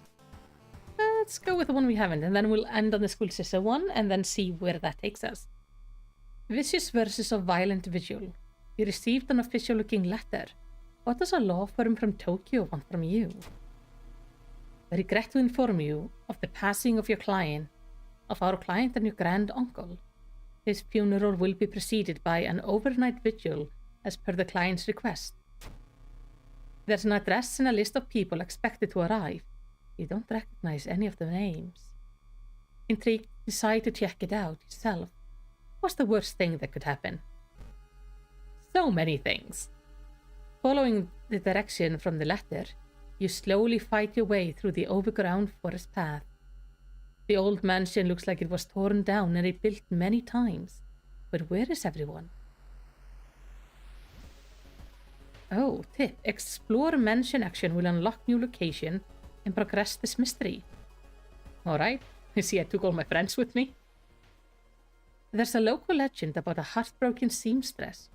Let's go with the one we haven't, and then we'll end on the school scissor one, and then see where that takes us. Vicious verses of violent vigil. You received an official-looking letter. What does a law firm from Tokyo want from you? I regret to inform you of the passing of our client and your grand uncle. His funeral will be preceded by an overnight vigil as per the client's request. There's an address and a list of people expected to arrive. You don't recognize any of the names. Intrigued, decide to check it out yourself. What's the worst thing that could happen? So many things. Following the direction from the letter, you slowly fight your way through the overground forest path. The old mansion looks like it was torn down and rebuilt many times. But where is everyone? Oh, tip. Explore mansion action will unlock new location and progress this mystery. Alright. You see, I took all my friends with me. There's a local legend about a heartbroken seamstress.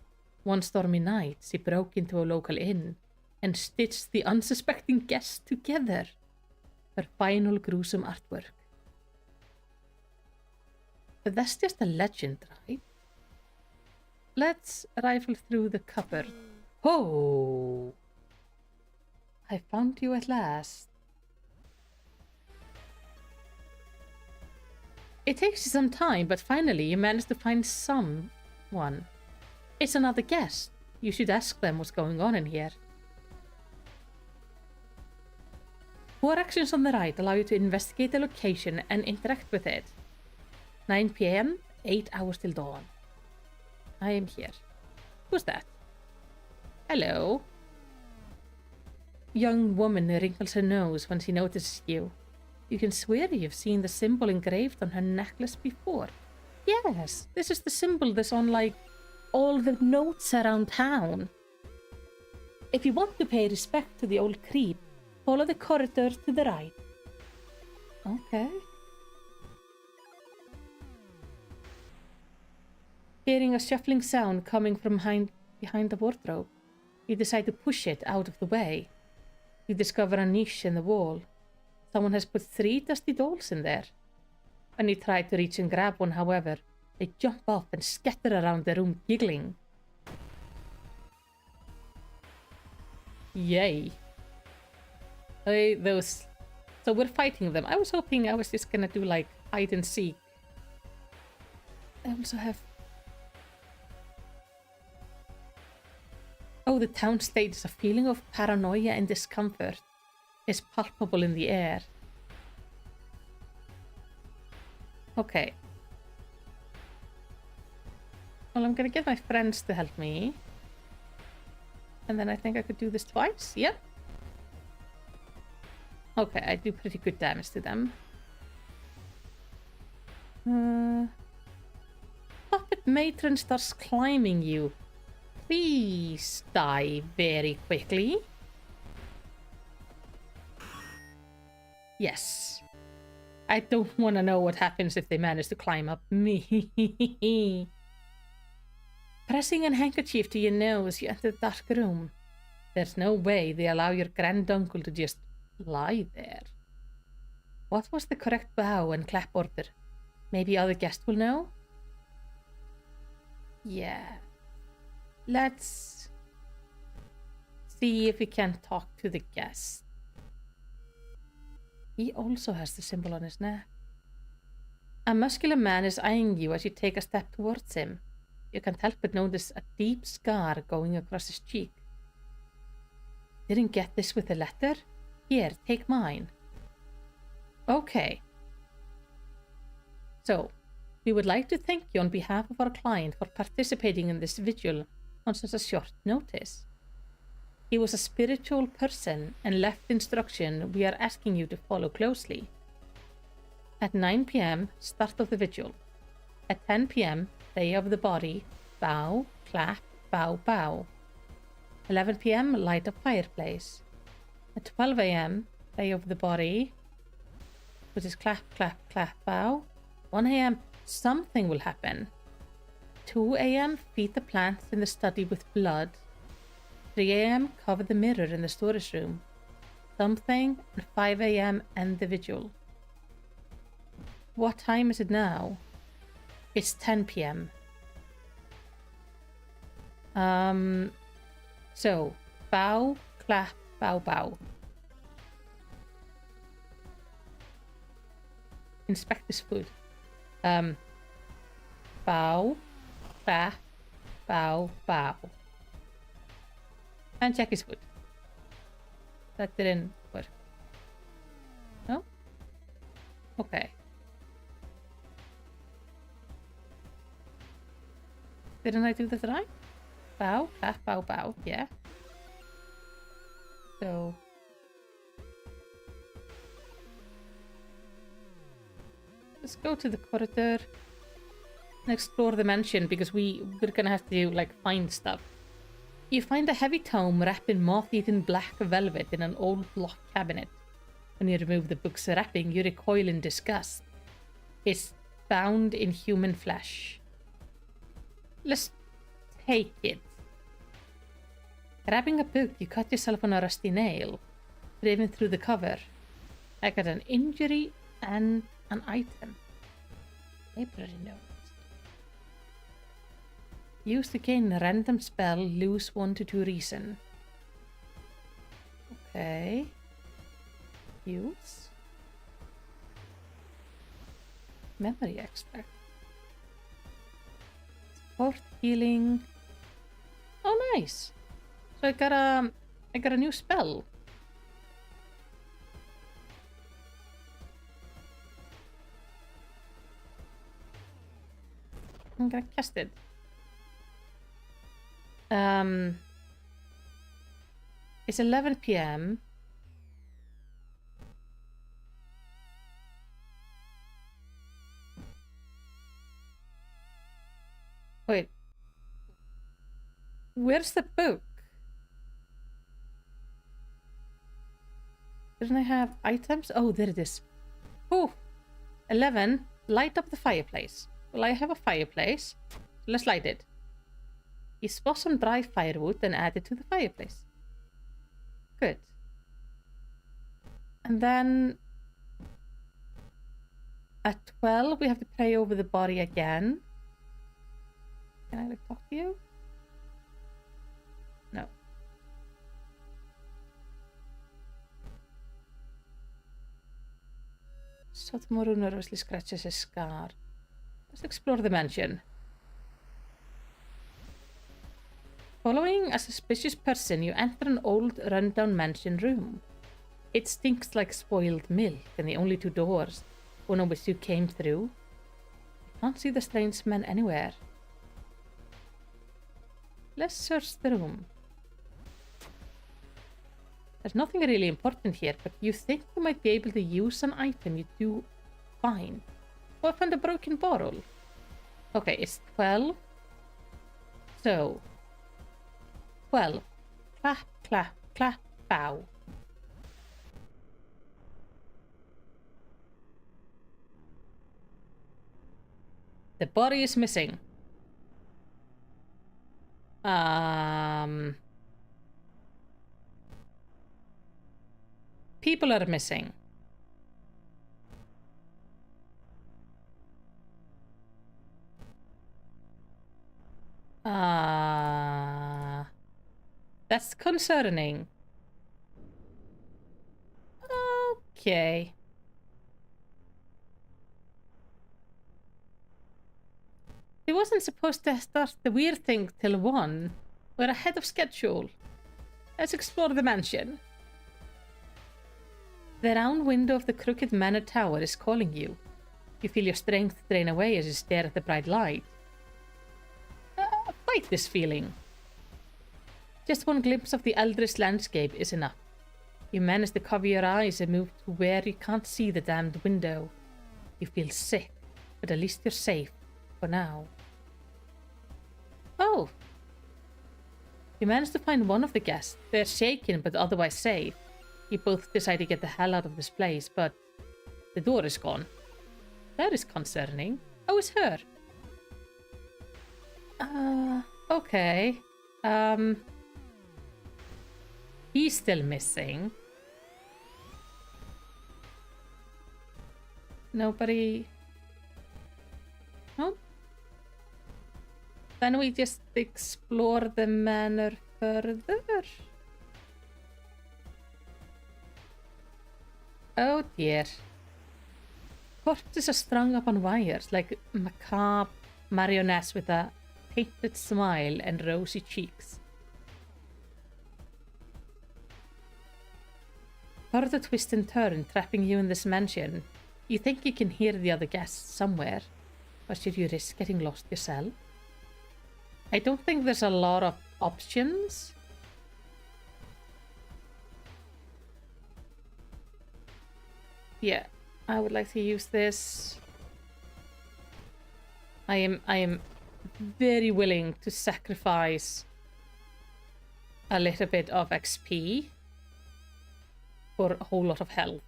One stormy night, she broke into a local inn and stitched the unsuspecting guests together. Her final gruesome artwork. But that's just a legend, right? Let's rifle through the cupboard. Oh! I found you at last. It takes you some time, but finally you managed to find someone. It's another guest. You should ask them what's going on in here. 4 actions on the right allow you to investigate the location and interact with it. 9 PM, 8 hours till dawn. I am here. Who's that? Hello. Young woman wrinkles her nose when she notices you. You can swear you've seen the symbol engraved on her necklace before. Yes, this is the symbol that's on, like, all the notes around town. If you want to pay respect to the old creep, follow the corridor to the right. Okay. Hearing a shuffling sound coming from behind the wardrobe, you decide to push it out of the way. You discover a niche in the wall. Someone has put 3 dusty dolls in there. When you try to reach and grab one, however, they jump off and scatter around the room giggling. Yay. Hey, those... So we're fighting them. I was hoping I was just gonna do, like, hide and seek. I also have... Oh, the town states a feeling of paranoia and discomfort is palpable in the air. Okay. Well, I'm gonna get my friends to help me. And then I think I could do this twice. Yep. Okay, I do pretty good damage to them. Puppet matron starts climbing you. Please die very quickly. Yes. I don't want to know what happens if they manage to climb up me. Pressing a handkerchief to your nose, you enter the dark room. There's no way they allow your granduncle to just lie there. What was the correct bow and clap order? Maybe other guests will know? Yeah. Let's see if we can talk to the guest. He also has the symbol on his neck. A muscular man is eyeing you as you take a step towards him. You can't help but notice a deep scar going across his cheek. Didn't get this with a letter? Here, take mine. Okay. So, we would like to thank you on behalf of our client for participating in this vigil on such a short notice. He was a spiritual person and left instruction we are asking you to follow closely. At 9 p.m., start of the vigil. At 10 p.m., day of the body, bow, clap, bow, bow. 11 p.m., light a fireplace. At 12 a.m., day of the body, which is clap, clap, clap, bow. 1 a.m., something will happen. 2 a.m., feed the plants in the study with blood. 3 a.m., cover the mirror in the storage room. Something, and 5 a.m., end the vigil. What time is it now? It's 10 p.m. So, bow, clap, bow, bow. Inspect this food. Bow, clap, bow, bow. And check his food. That didn't work. No? Okay. Didn't I do this right? Bow, clap, bow, bow. Yeah. So... let's go to the corridor and explore the mansion because we're gonna have to, like, find stuff. You find a heavy tome wrapped in moth-eaten black velvet in an old locked cabinet. When you remove the book's wrapping, you recoil in disgust. It's bound in human flesh. Let's take it. Grabbing a book, you cut yourself on a rusty nail, driven through the cover. I got an injury and an item. Library note. Use to gain a random spell, lose 1 to 2 reason. Okay. Use. Memory extract. Support healing. Oh, nice. So I got a new spell. I'm gonna cast it. It's 11 p.m. Wait. Where's the book? Didn't I have items? Oh, there it is. Oh, 11. Light up the fireplace. Well, I have a fireplace. Let's light it. You spot some dry firewood and add it to the fireplace. Good. And then at 12, we have to pray over the body again. Can I, like, talk to you? No. Sotomaru nervously scratches his scar. Let's explore the mansion. Following a suspicious person, you enter an old, run-down mansion room. It stinks like spoiled milk, and the only 2 doors, one of which you came through. You can't see the strange man anywhere. Let's search the room. There's nothing really important here, but you think you might be able to use an item you do find. Oh, I found a broken bottle. Okay, it's 12. So... 12. Clap, clap, clap, bow. The body is missing. People are missing. That's concerning. Okay. It wasn't supposed to start the weird thing till 1. We're ahead of schedule. Let's explore the mansion. The round window of the crooked manor tower is calling you. You feel your strength drain away as you stare at the bright light. Fight this feeling. Just one glimpse of the eldritch landscape is enough. You manage to cover your eyes and move to where you can't see the damned window. You feel sick, but at least you're safe. For now. Oh! You manage to find one of the guests. They're shaken but otherwise safe. You both decide to get the hell out of this place, but the door is gone. That is concerning. Oh, it's her. Okay. He's still missing. Nobody... Nope. Then we just explore the manor further. Oh dear. Corpses are strung up on wires like macabre marionettes with a painted smile and rosy cheeks. Further twist and turn trapping you in this mansion. You think you can hear the other guests somewhere, but should you risk getting lost yourself? I don't think there's a lot of options. Yeah, I would like to use this. I am very willing to sacrifice a little bit of XP for a whole lot of health.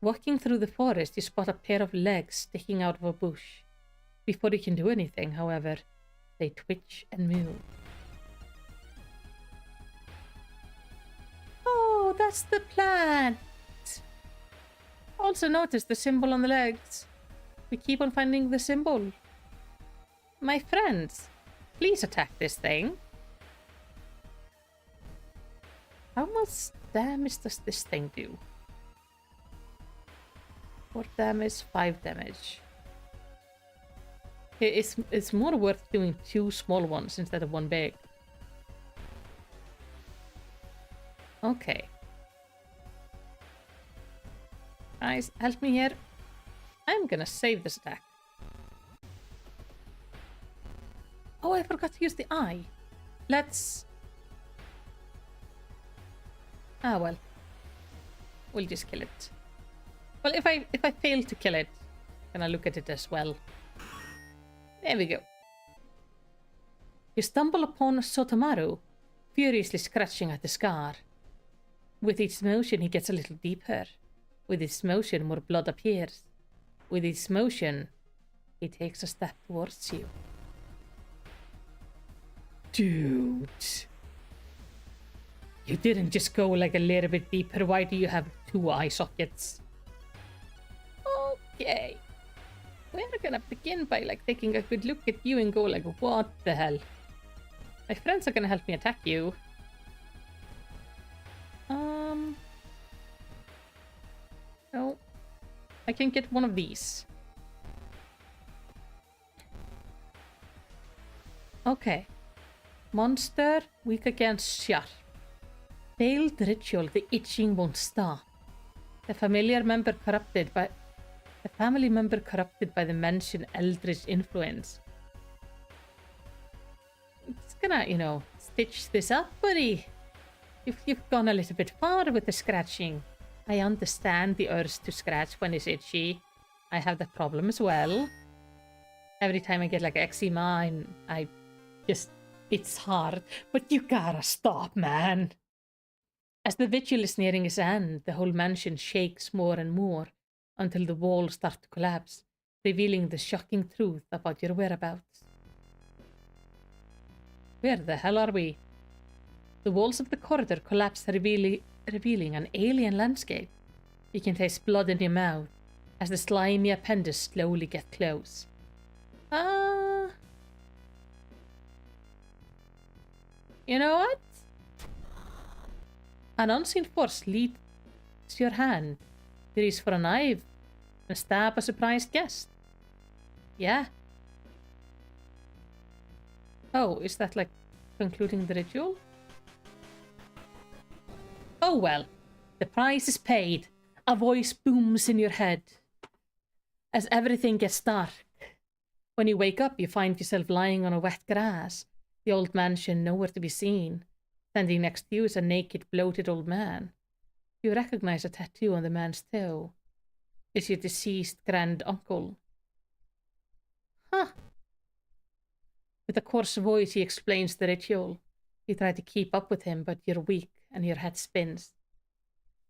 Walking through the forest, you spot a pair of legs sticking out of a bush. Before you can do anything, however, they twitch and move. Oh, that's the plant! Also notice the symbol on the legs. We keep on finding the symbol. My friends, please attack this thing. How much damage does this thing do? 4 damage, 5 damage. It's more worth doing 2 small ones instead of 1 big. Okay. Guys, help me here. I'm gonna save this attack. Oh, I forgot to use the eye. Let's... Ah, well. We'll just kill it. Well, if I fail to kill it, I'm gonna look at it as well. There we go. You stumble upon Sotomaru, furiously scratching at the scar. With each motion, he gets a little deeper. With each motion, more blood appears. With each motion, he takes a step towards you. Dude. You didn't just go like a little bit deeper. Why do you have 2 eye sockets? Okay. We're gonna begin by like taking a good look at you and go like, what the hell? My friends are gonna help me attack you. No. I can get one of these. Okay. Monster, weak against sharp. Failed ritual, the itching won't stop. The family member corrupted by the mentioned eldritch influence. It's gonna, you know, stitch this up, buddy. You've gone a little bit far with the scratching. I understand the urge to scratch when it's itchy. I have that problem as well. Every time I get like eczema and I just... It's hard. But you gotta stop, man. As the vigil is nearing its end, the whole mansion shakes more and more. until the walls start to collapse, revealing the shocking truth about your whereabouts. Where the hell are we? The walls of the corridor collapse, revealing an alien landscape. You can taste blood in your mouth as the slimy appendage slowly get close. You know what? An unseen force leads your hand. You reach for a knife and stab a surprised guest. Yeah. Oh, is that like concluding the ritual? Oh well, the price is paid. A voice booms in your head as everything gets dark. When you wake up, you find yourself lying on a wet grass, the old mansion nowhere to be seen. Standing next to you is a naked, bloated old man. You recognize a tattoo on the man's toe. It's your deceased grand uncle. Huh. With a coarse voice, he explains the ritual. You try to keep up with him, but you're weak and your head spins.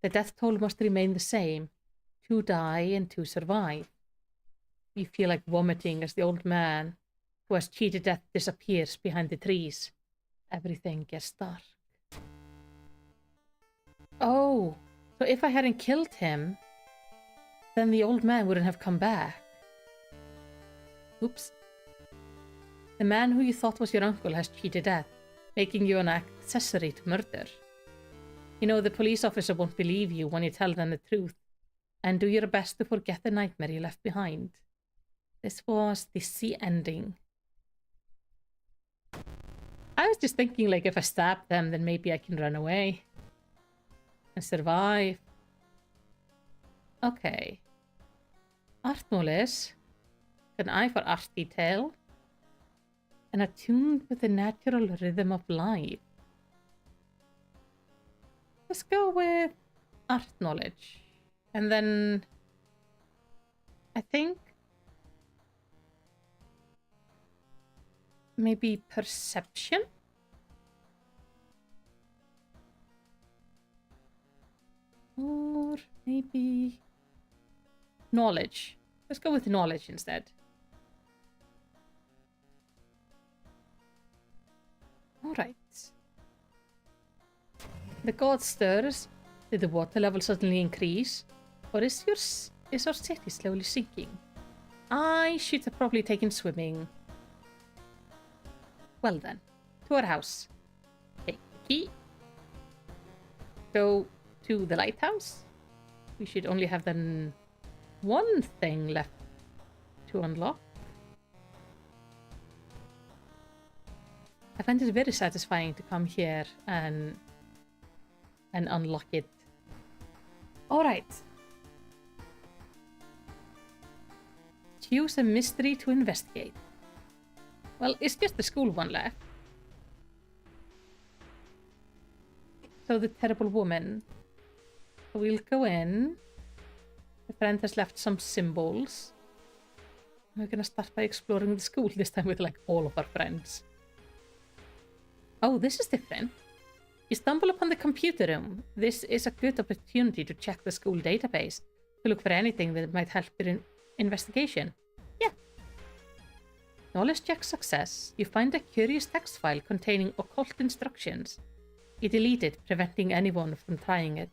The death toll must remain the same. 2 die and 2 survive. You feel like vomiting as the old man who has cheated death disappears behind the trees. Everything gets dark. Oh, so if I hadn't killed him, then the old man wouldn't have come back. Oops. The man who you thought was your uncle has cheated death, making you an accessory to murder. You know the police officer won't believe you when you tell them the truth, and do your best to forget the nightmare you left behind. This was the ending. I was just thinking, like, if I stab them, then maybe I can run away and survive. Okay. Art knowledge. An eye for art detail. And attuned with the natural rhythm of life. Let's go with art knowledge. And then I think maybe perception? Or maybe knowledge. Let's go with knowledge instead. Alright. The god stirs. Did the water level suddenly increase? Or is our city slowly sinking? I should have probably taken swimming. Well then, to our house. Take the key. Go to the lighthouse. We should only have then one thing left to unlock. I find it very satisfying to come here and unlock it. Alright. Choose a mystery to investigate. Well, it's just the school one left. So the terrible woman. We'll go in. The friend has left some symbols. We're gonna start by exploring the school, this time with like all of our friends. Oh, this is different. You stumble upon the computer room. This is a good opportunity to check the school database, to look for anything that might help your investigation. Yeah. Knowledge check success. You find a curious text file containing occult instructions. You delete it, preventing anyone from trying it.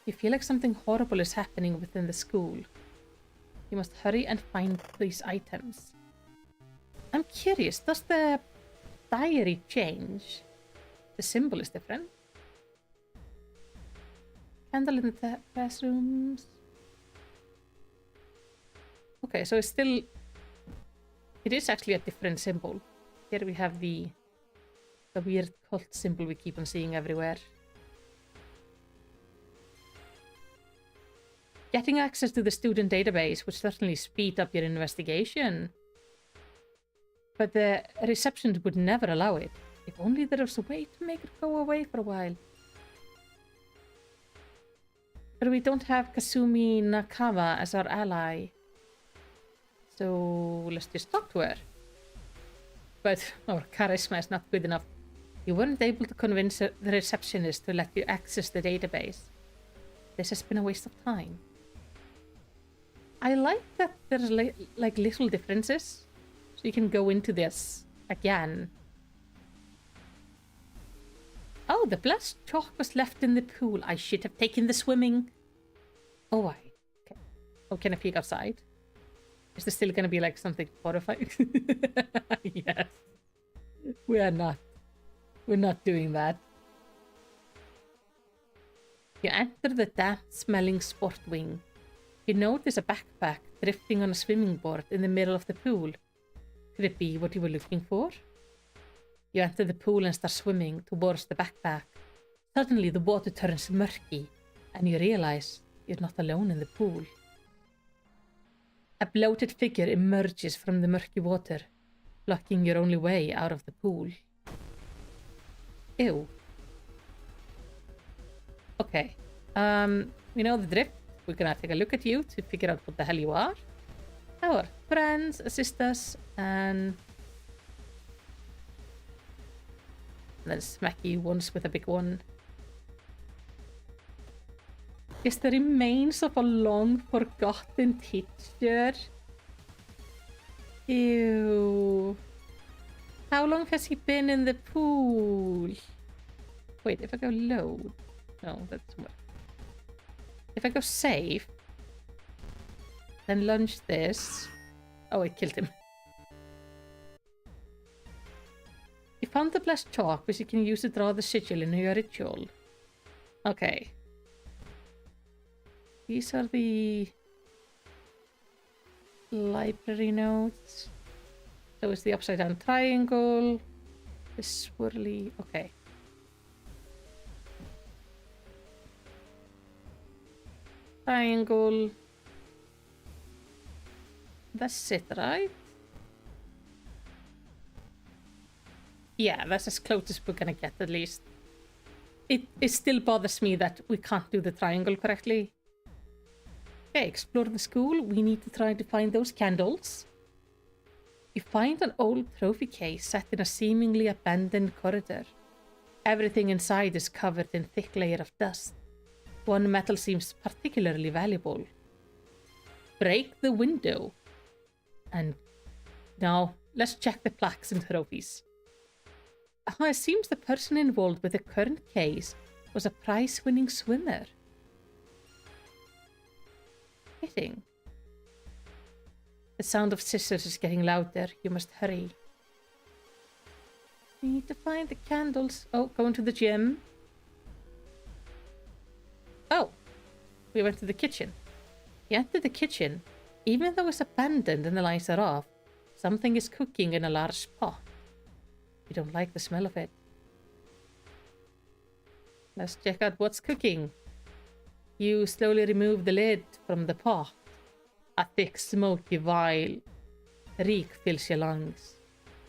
You feel like something horrible is happening within the school. You must hurry and find these items. I'm curious, does the diary change? The symbol is different. Candle in the classrooms. Okay, so it is actually a different symbol. Here we have the weird cult symbol we keep on seeing everywhere. Getting access to the student database would certainly speed up your investigation. But the reception would never allow it. If only there was a way to make it go away for a while. But we don't have Kasumi Nakama as our ally. So let's just talk to her. But our charisma is not good enough. You weren't able to convince the receptionist to let you access the database. this has been a waste of time. I like that there's like little differences. So you can go into this again. Oh, the blessed chalk was left in the pool. I should have taken the swimming. Oh, why? Okay. Oh, can I peek outside? Is there still going to be like something horrifying? Yes. We're not doing that. You enter the damp-smelling sport wing. You notice a backpack drifting on a swimming board in the middle of the pool. Could it be what you were looking for? You enter the pool and start swimming towards the backpack. Suddenly the water turns murky and you realize you're not alone in the pool. A bloated figure emerges from the murky water, blocking your only way out of the pool. Ew. Okay. We know the drift. We're gonna take a look at you to figure out what the hell you are. Our friends assist us and then smack you once with a big one. Is the remains of a long forgotten teacher. Ew. How long has he been in the pool? Wait, if I go load. No, that's more. If I go save, then launch this. Oh, it killed him. You found the blessed chalk, which you can use to draw the sigil in your ritual. Okay. These are the library notes. So it's the upside down triangle. The swirly. Okay. Triangle. That's it, right? Yeah, that's as close as we're gonna get, at least. It still bothers me that we can't do the triangle correctly. Okay, explore the school. We need to try to find those candles. You find an old trophy case set in a seemingly abandoned corridor. Everything inside is covered in thick layer of dust. One metal seems particularly valuable. Break the window. And now, let's check the plaques and trophies. It seems the person involved with the current case was a prize-winning swimmer. Fitting. The sound of scissors is getting louder. You must hurry. We need to find the candles. Oh, going to the gym. Oh, we went to the kitchen. You entered the kitchen. Even though it's abandoned and the lights are off, something is cooking in a large pot. You don't like the smell of it. Let's check out what's cooking. You slowly remove the lid from the pot. A thick, smoky, vile reek fills your lungs.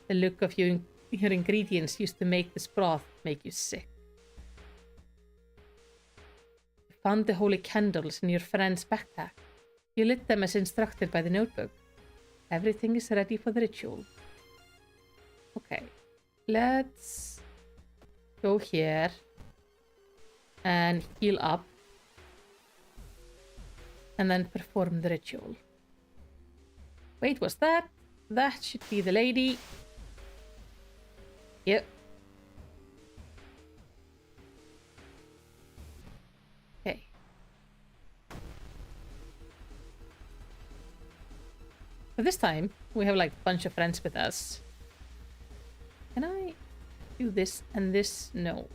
The look of your ingredients used to make this broth make you sick. You found the holy candles in your friend's backpack. You lit them as instructed by the notebook. Everything is ready for the ritual. Okay. Let's go here and heal up and then perform the ritual. Wait, what's that? That should be the lady. Yep. Okay. So this time we have like a bunch of friends with us. Can I do this and this? No.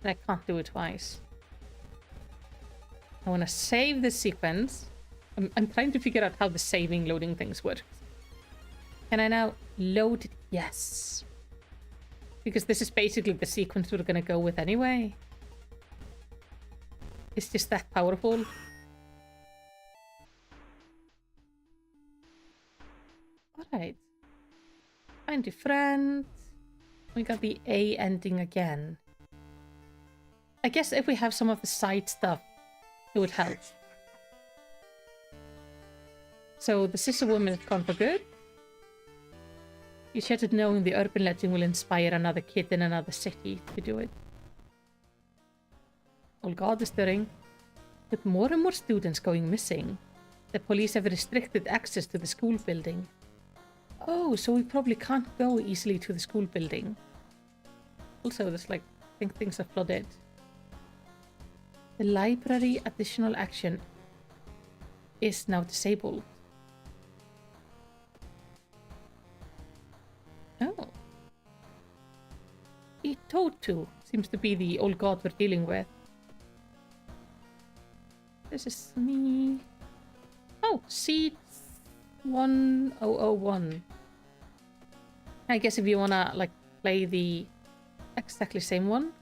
And I can't do it twice. I want to save this sequence. I'm trying to figure out how the saving loading things work. Can I now load it? Yes. Because this is basically the sequence we're going to go with anyway. It's just that powerful. Alright. Find your friend. We got the A ending again. I guess if we have some of the side stuff, it would help. So the sister woman is gone for good. You shattered knowing the urban legend will inspire another kid in another city to do it. Oh God is stirring. With more and more students going missing, the police have restricted access to the school building. Oh, so we probably can't go easily to the school building. Also, there's like, I think things are flooded. The library additional action is now disabled. Oh. Itotu seems to be the old god we're dealing with. This is me. Oh, seat 1001. I guess if you wanna like play the exactly same one.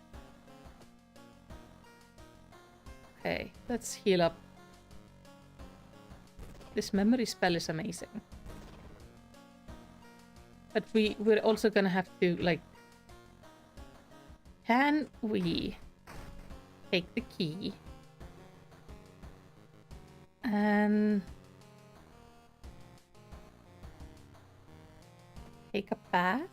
Okay, let's heal up. This memory spell is amazing. But we're also gonna have to like... Can we take the key and take a bath?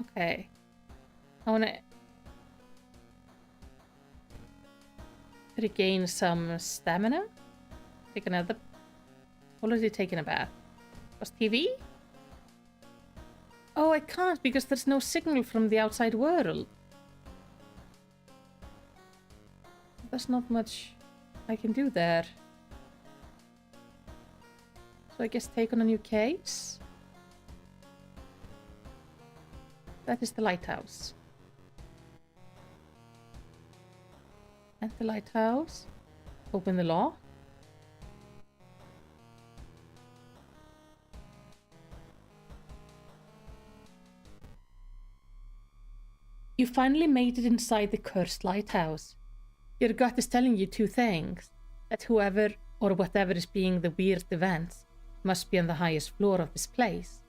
Okay. I want to regain some stamina. Take another... Already taken a bath. Was TV? Oh, I can't because there's no signal from the outside world. There's not much I can do there. So I guess take on a new case. That is the lighthouse. And the lighthouse. Open the lock. You finally made it inside the cursed lighthouse. Your gut is telling you two things. That whoever or whatever is being the weird events must be on the highest floor of this place.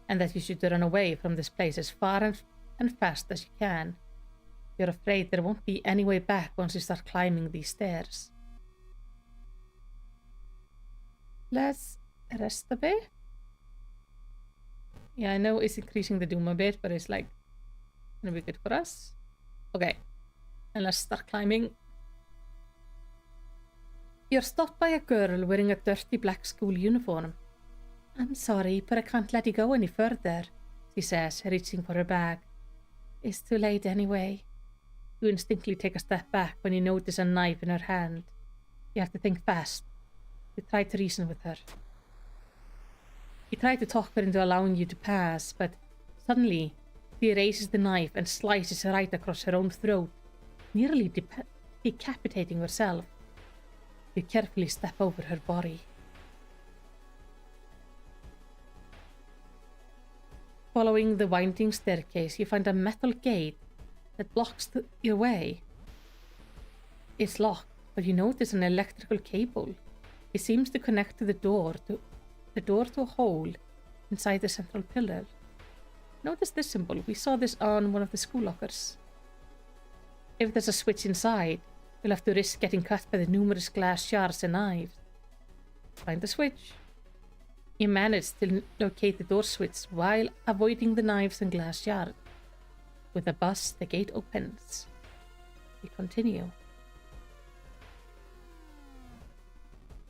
And that you should run away from this place as far and fast as you can. You're afraid there won't be any way back once you start climbing these stairs. Let's rest a bit. Yeah, I know it's increasing the doom a bit, but it's like gonna be good for us. Okay, and let's start climbing. You're stopped by a girl wearing a dirty black school uniform. I'm sorry, but I can't let you go any further, she says, reaching for her bag. It's too late anyway. You instinctively take a step back when you notice a knife in her hand. You have to think fast. You try to reason with her. You try to talk her into allowing you to pass, but suddenly she raises the knife and slices right across her own throat, nearly decapitating herself. You carefully step over her body. Following the winding staircase, you find a metal gate that blocks your way. It's locked, but you notice an electrical cable. It seems to connect to the door to a hole inside the central pillar. Notice this symbol. We saw this on one of the school lockers. If there's a switch inside, you'll have to risk getting cut by the numerous glass shards and knives. Find the switch. You manage to locate the door switch while avoiding the knives and glass shards. With a buzz, the gate opens. You continue.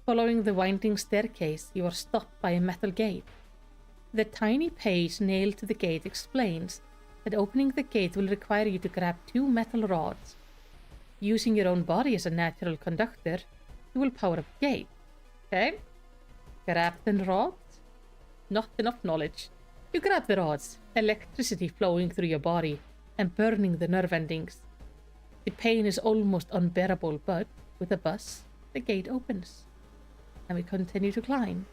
Following the winding staircase, you are stopped by a metal gate. The tiny page nailed to the gate explains that opening the gate will require you to grab 2 metal rods. Using your own body as a natural conductor, you will power up the gate. Okay? Grab the rods. Not enough knowledge. You grab the rods, electricity flowing through your body and burning the nerve endings. The pain is almost unbearable, but with a buzz, the gate opens. And we continue to climb.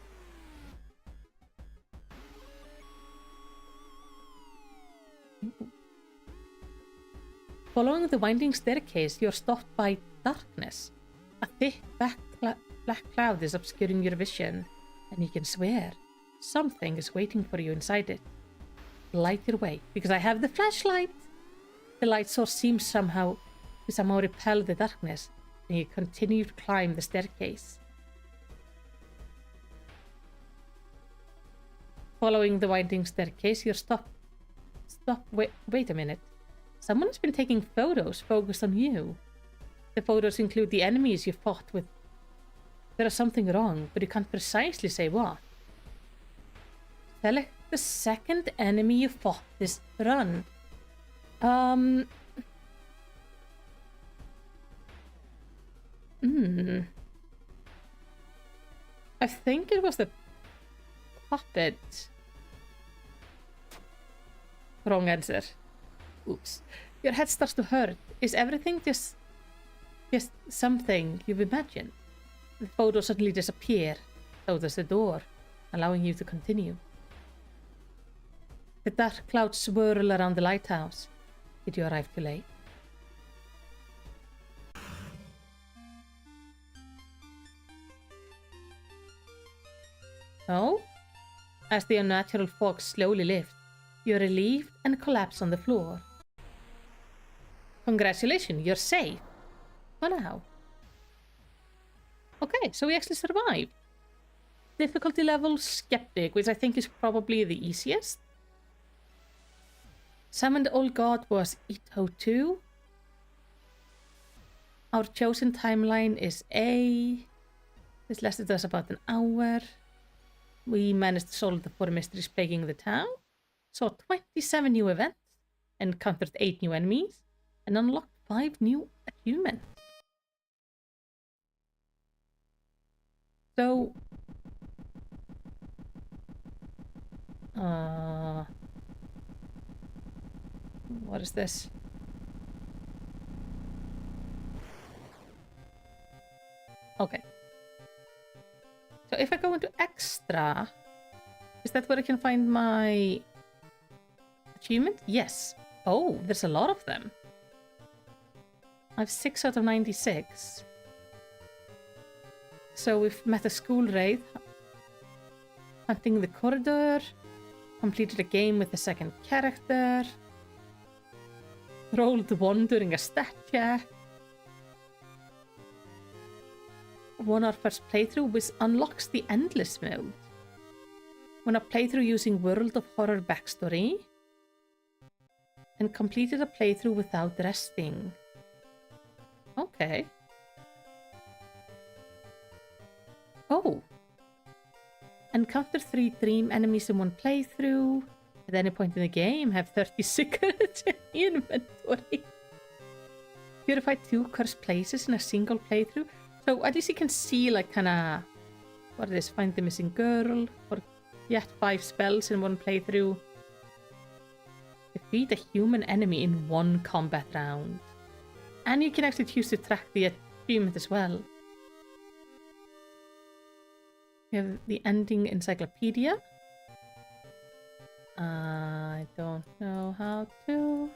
Following the winding staircase, you're stopped by darkness. A thick black cloud is obscuring your vision, and you can swear something is waiting for you inside it. Light your way, because I have the flashlight. The light source seems somehow repel the darkness, and you continue to climb the staircase. Following the winding staircase, you're stopped Stop, wait a minute. Someone has been taking photos focused on you. The photos include the enemies you fought with. There is something wrong, but you can't precisely say what. Select the second enemy you fought this run. I think it was the puppet. Wrong answer. Oops. Your head starts to hurt. Is everything just something you've imagined? The photos suddenly disappear. So does the door, allowing you to continue. The dark clouds swirl around the lighthouse. Did you arrive too late? Oh? As the unnatural fog slowly lifts, you're relieved and collapse on the floor. Congratulations, you're safe. For now. Okay, so we actually survived. Difficulty level Skeptic, which I think is probably the easiest. Summoned Old God was Ito 2. Our chosen timeline is A. This lasted us about an hour. We managed to solve the 4 mysteries plaguing the town. Saw 27 new events. Encountered 8 new enemies. And unlocked 5 new achievements. So... what is this? Okay. So if I go into extra, is that where I can find my achievement? Yes. Oh, there's a lot of them. I have 6 out of 96. So we've met a school raid, hunting the corridor, completed a game with the second character, rolled 1 during a stat check, won our first playthrough, which unlocks the endless mode. Won a playthrough using World of Horror backstory, and completed a playthrough without resting. Okay. Oh. Encounter 3 dream enemies in 1 playthrough. At any point in the game, have 30 secrets in inventory. Purify 2 cursed places in a single playthrough. So at least you can see, like, kinda... what it is, find the missing girl. Or get 5 spells in 1 playthrough. Defeat a human enemy in 1 combat round. And you can actually choose to track the achievement as well. We have the ending encyclopedia. I don't know how to...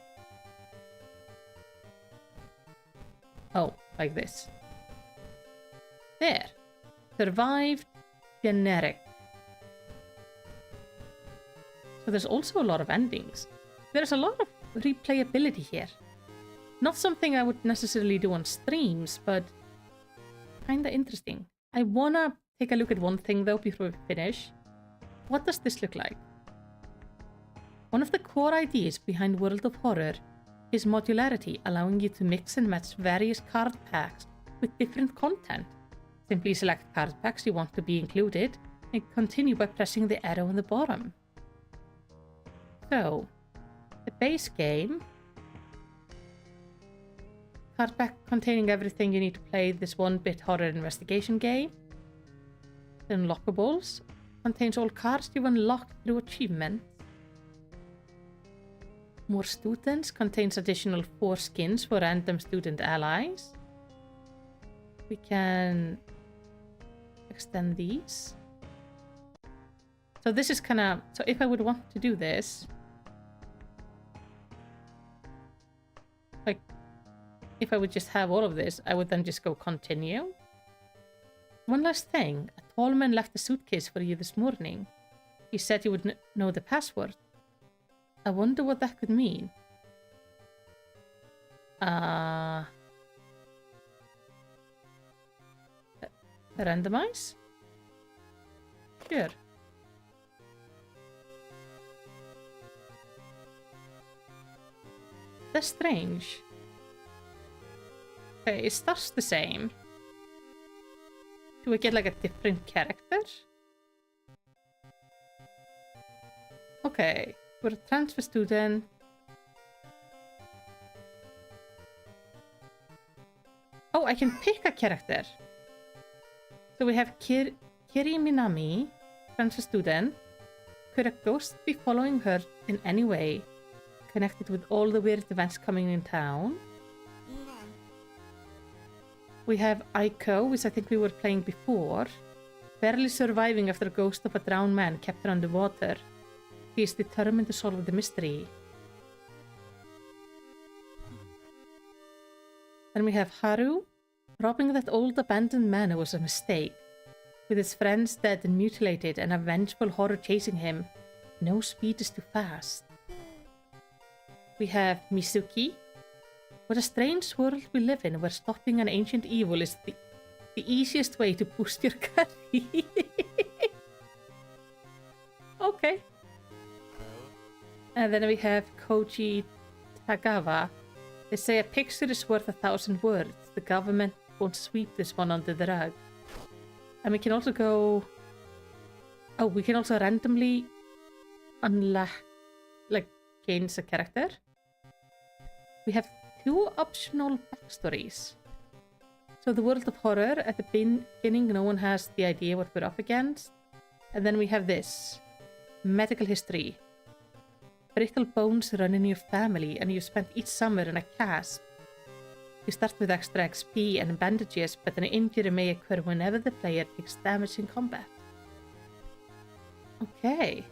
oh, like this. There. Survived generic. So there's also a lot of endings. There's a lot of replayability here. Not something I would necessarily do on streams, but kinda interesting. I wanna take a look at one thing though before we finish. What does this look like? One of the core ideas behind World of Horror is modularity, allowing you to mix and match various card packs with different content. Simply select card packs you want to be included and continue by pressing the arrow on the bottom. So, the base game, card pack containing everything you need to play this 1-bit horror investigation game. The unlockables contains all cards you've unlocked through achievements. More students contains additional 4 skins for random student allies. We can extend these. So this is kind of... so if I would want to do this... like, if I would just have all of this, I would then just go continue. One last thing. A tall man left a suitcase for you this morning. He said he would know the password. I wonder what that could mean. Randomize? Sure. That's strange. Okay, it starts the same. Do we get like a different character? Okay, we're a transfer student. Oh, I can pick a character. So we have Kiri Minami, transfer student. Could a ghost be following her in any way? Connected with all the weird events coming in town? We have Aiko, which I think we were playing before. Barely surviving after a ghost of a drowned man kept her underwater. He is determined to solve the mystery. Then we have Haru. Robbing that old abandoned manor was a mistake. With his friends dead and mutilated and a vengeful horror chasing him, no speed is too fast. We have Mizuki. What a strange world we live in, where stopping an ancient evil is the easiest way to boost your curry. Okay. And then we have Koji Tagawa. They say a picture is worth 1,000 words. The government won't sweep this one under the rug. And we can also go... Oh, we can also randomly unlock, like, change a character. We have 2 optional backstories. So the world of horror, at the beginning, no one has the idea what we're up against. And then we have this. Medical history. Brittle bones run in your family, and you spent each summer in a cast. You start with extra XP and bandages, but an injury may occur whenever the player takes damage in combat. Okay.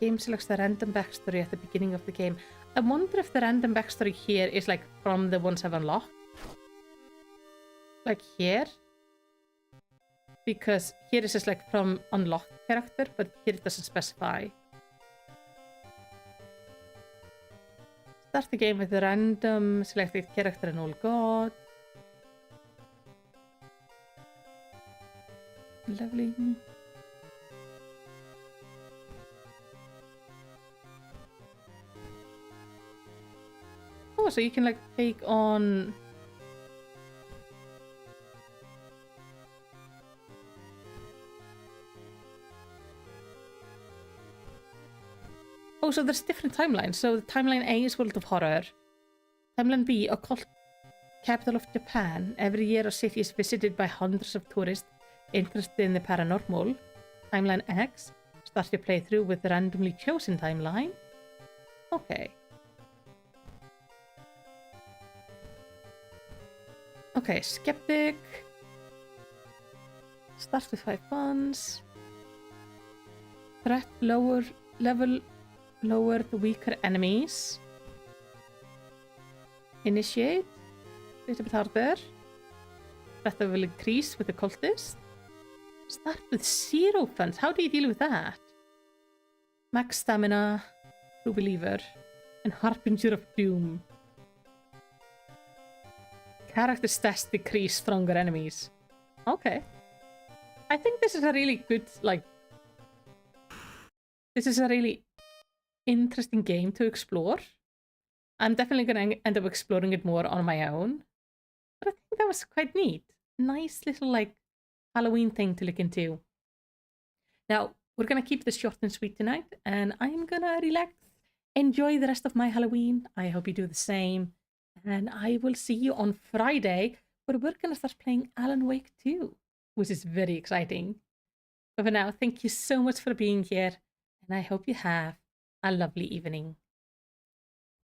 Game selects the random backstory at the beginning of the game. I wonder if the random backstory here is like from the ones I've unlocked. Like here. Because here is just like from unlocked character, but here it doesn't specify. Start the game with a random selected character and all god. Leveling. Oh, so you can like take on... Oh, so there's different timelines. So timeline A is World of Horror. Timeline B, Occult Capital of Japan. Every year a city is visited by hundreds of tourists interested in the paranormal. Timeline X, start your playthrough with the randomly chosen timeline. Okay. Okay, Skeptic. Start with 5 funds. Threat lower level. Lower the weaker enemies. Initiate. A little bit harder. Threat will increase with the cultist. Start with 0 funds. How do you deal with that? Max stamina. True believer. And Harbinger of Doom. Character stats decrease stronger enemies. Okay. I think this is a really good, like... This is a really interesting game to explore. I'm definitely going to end up exploring it more on my own. But I think that was quite neat. Nice little, like, Halloween thing to look into. Now, we're going to keep this short and sweet tonight, and I'm going to relax, enjoy the rest of my Halloween. I hope you do the same. And I will see you on Friday, where we're going to start playing Alan Wake 2, which is very exciting. But for now, thank you so much for being here, and I hope you have a lovely evening.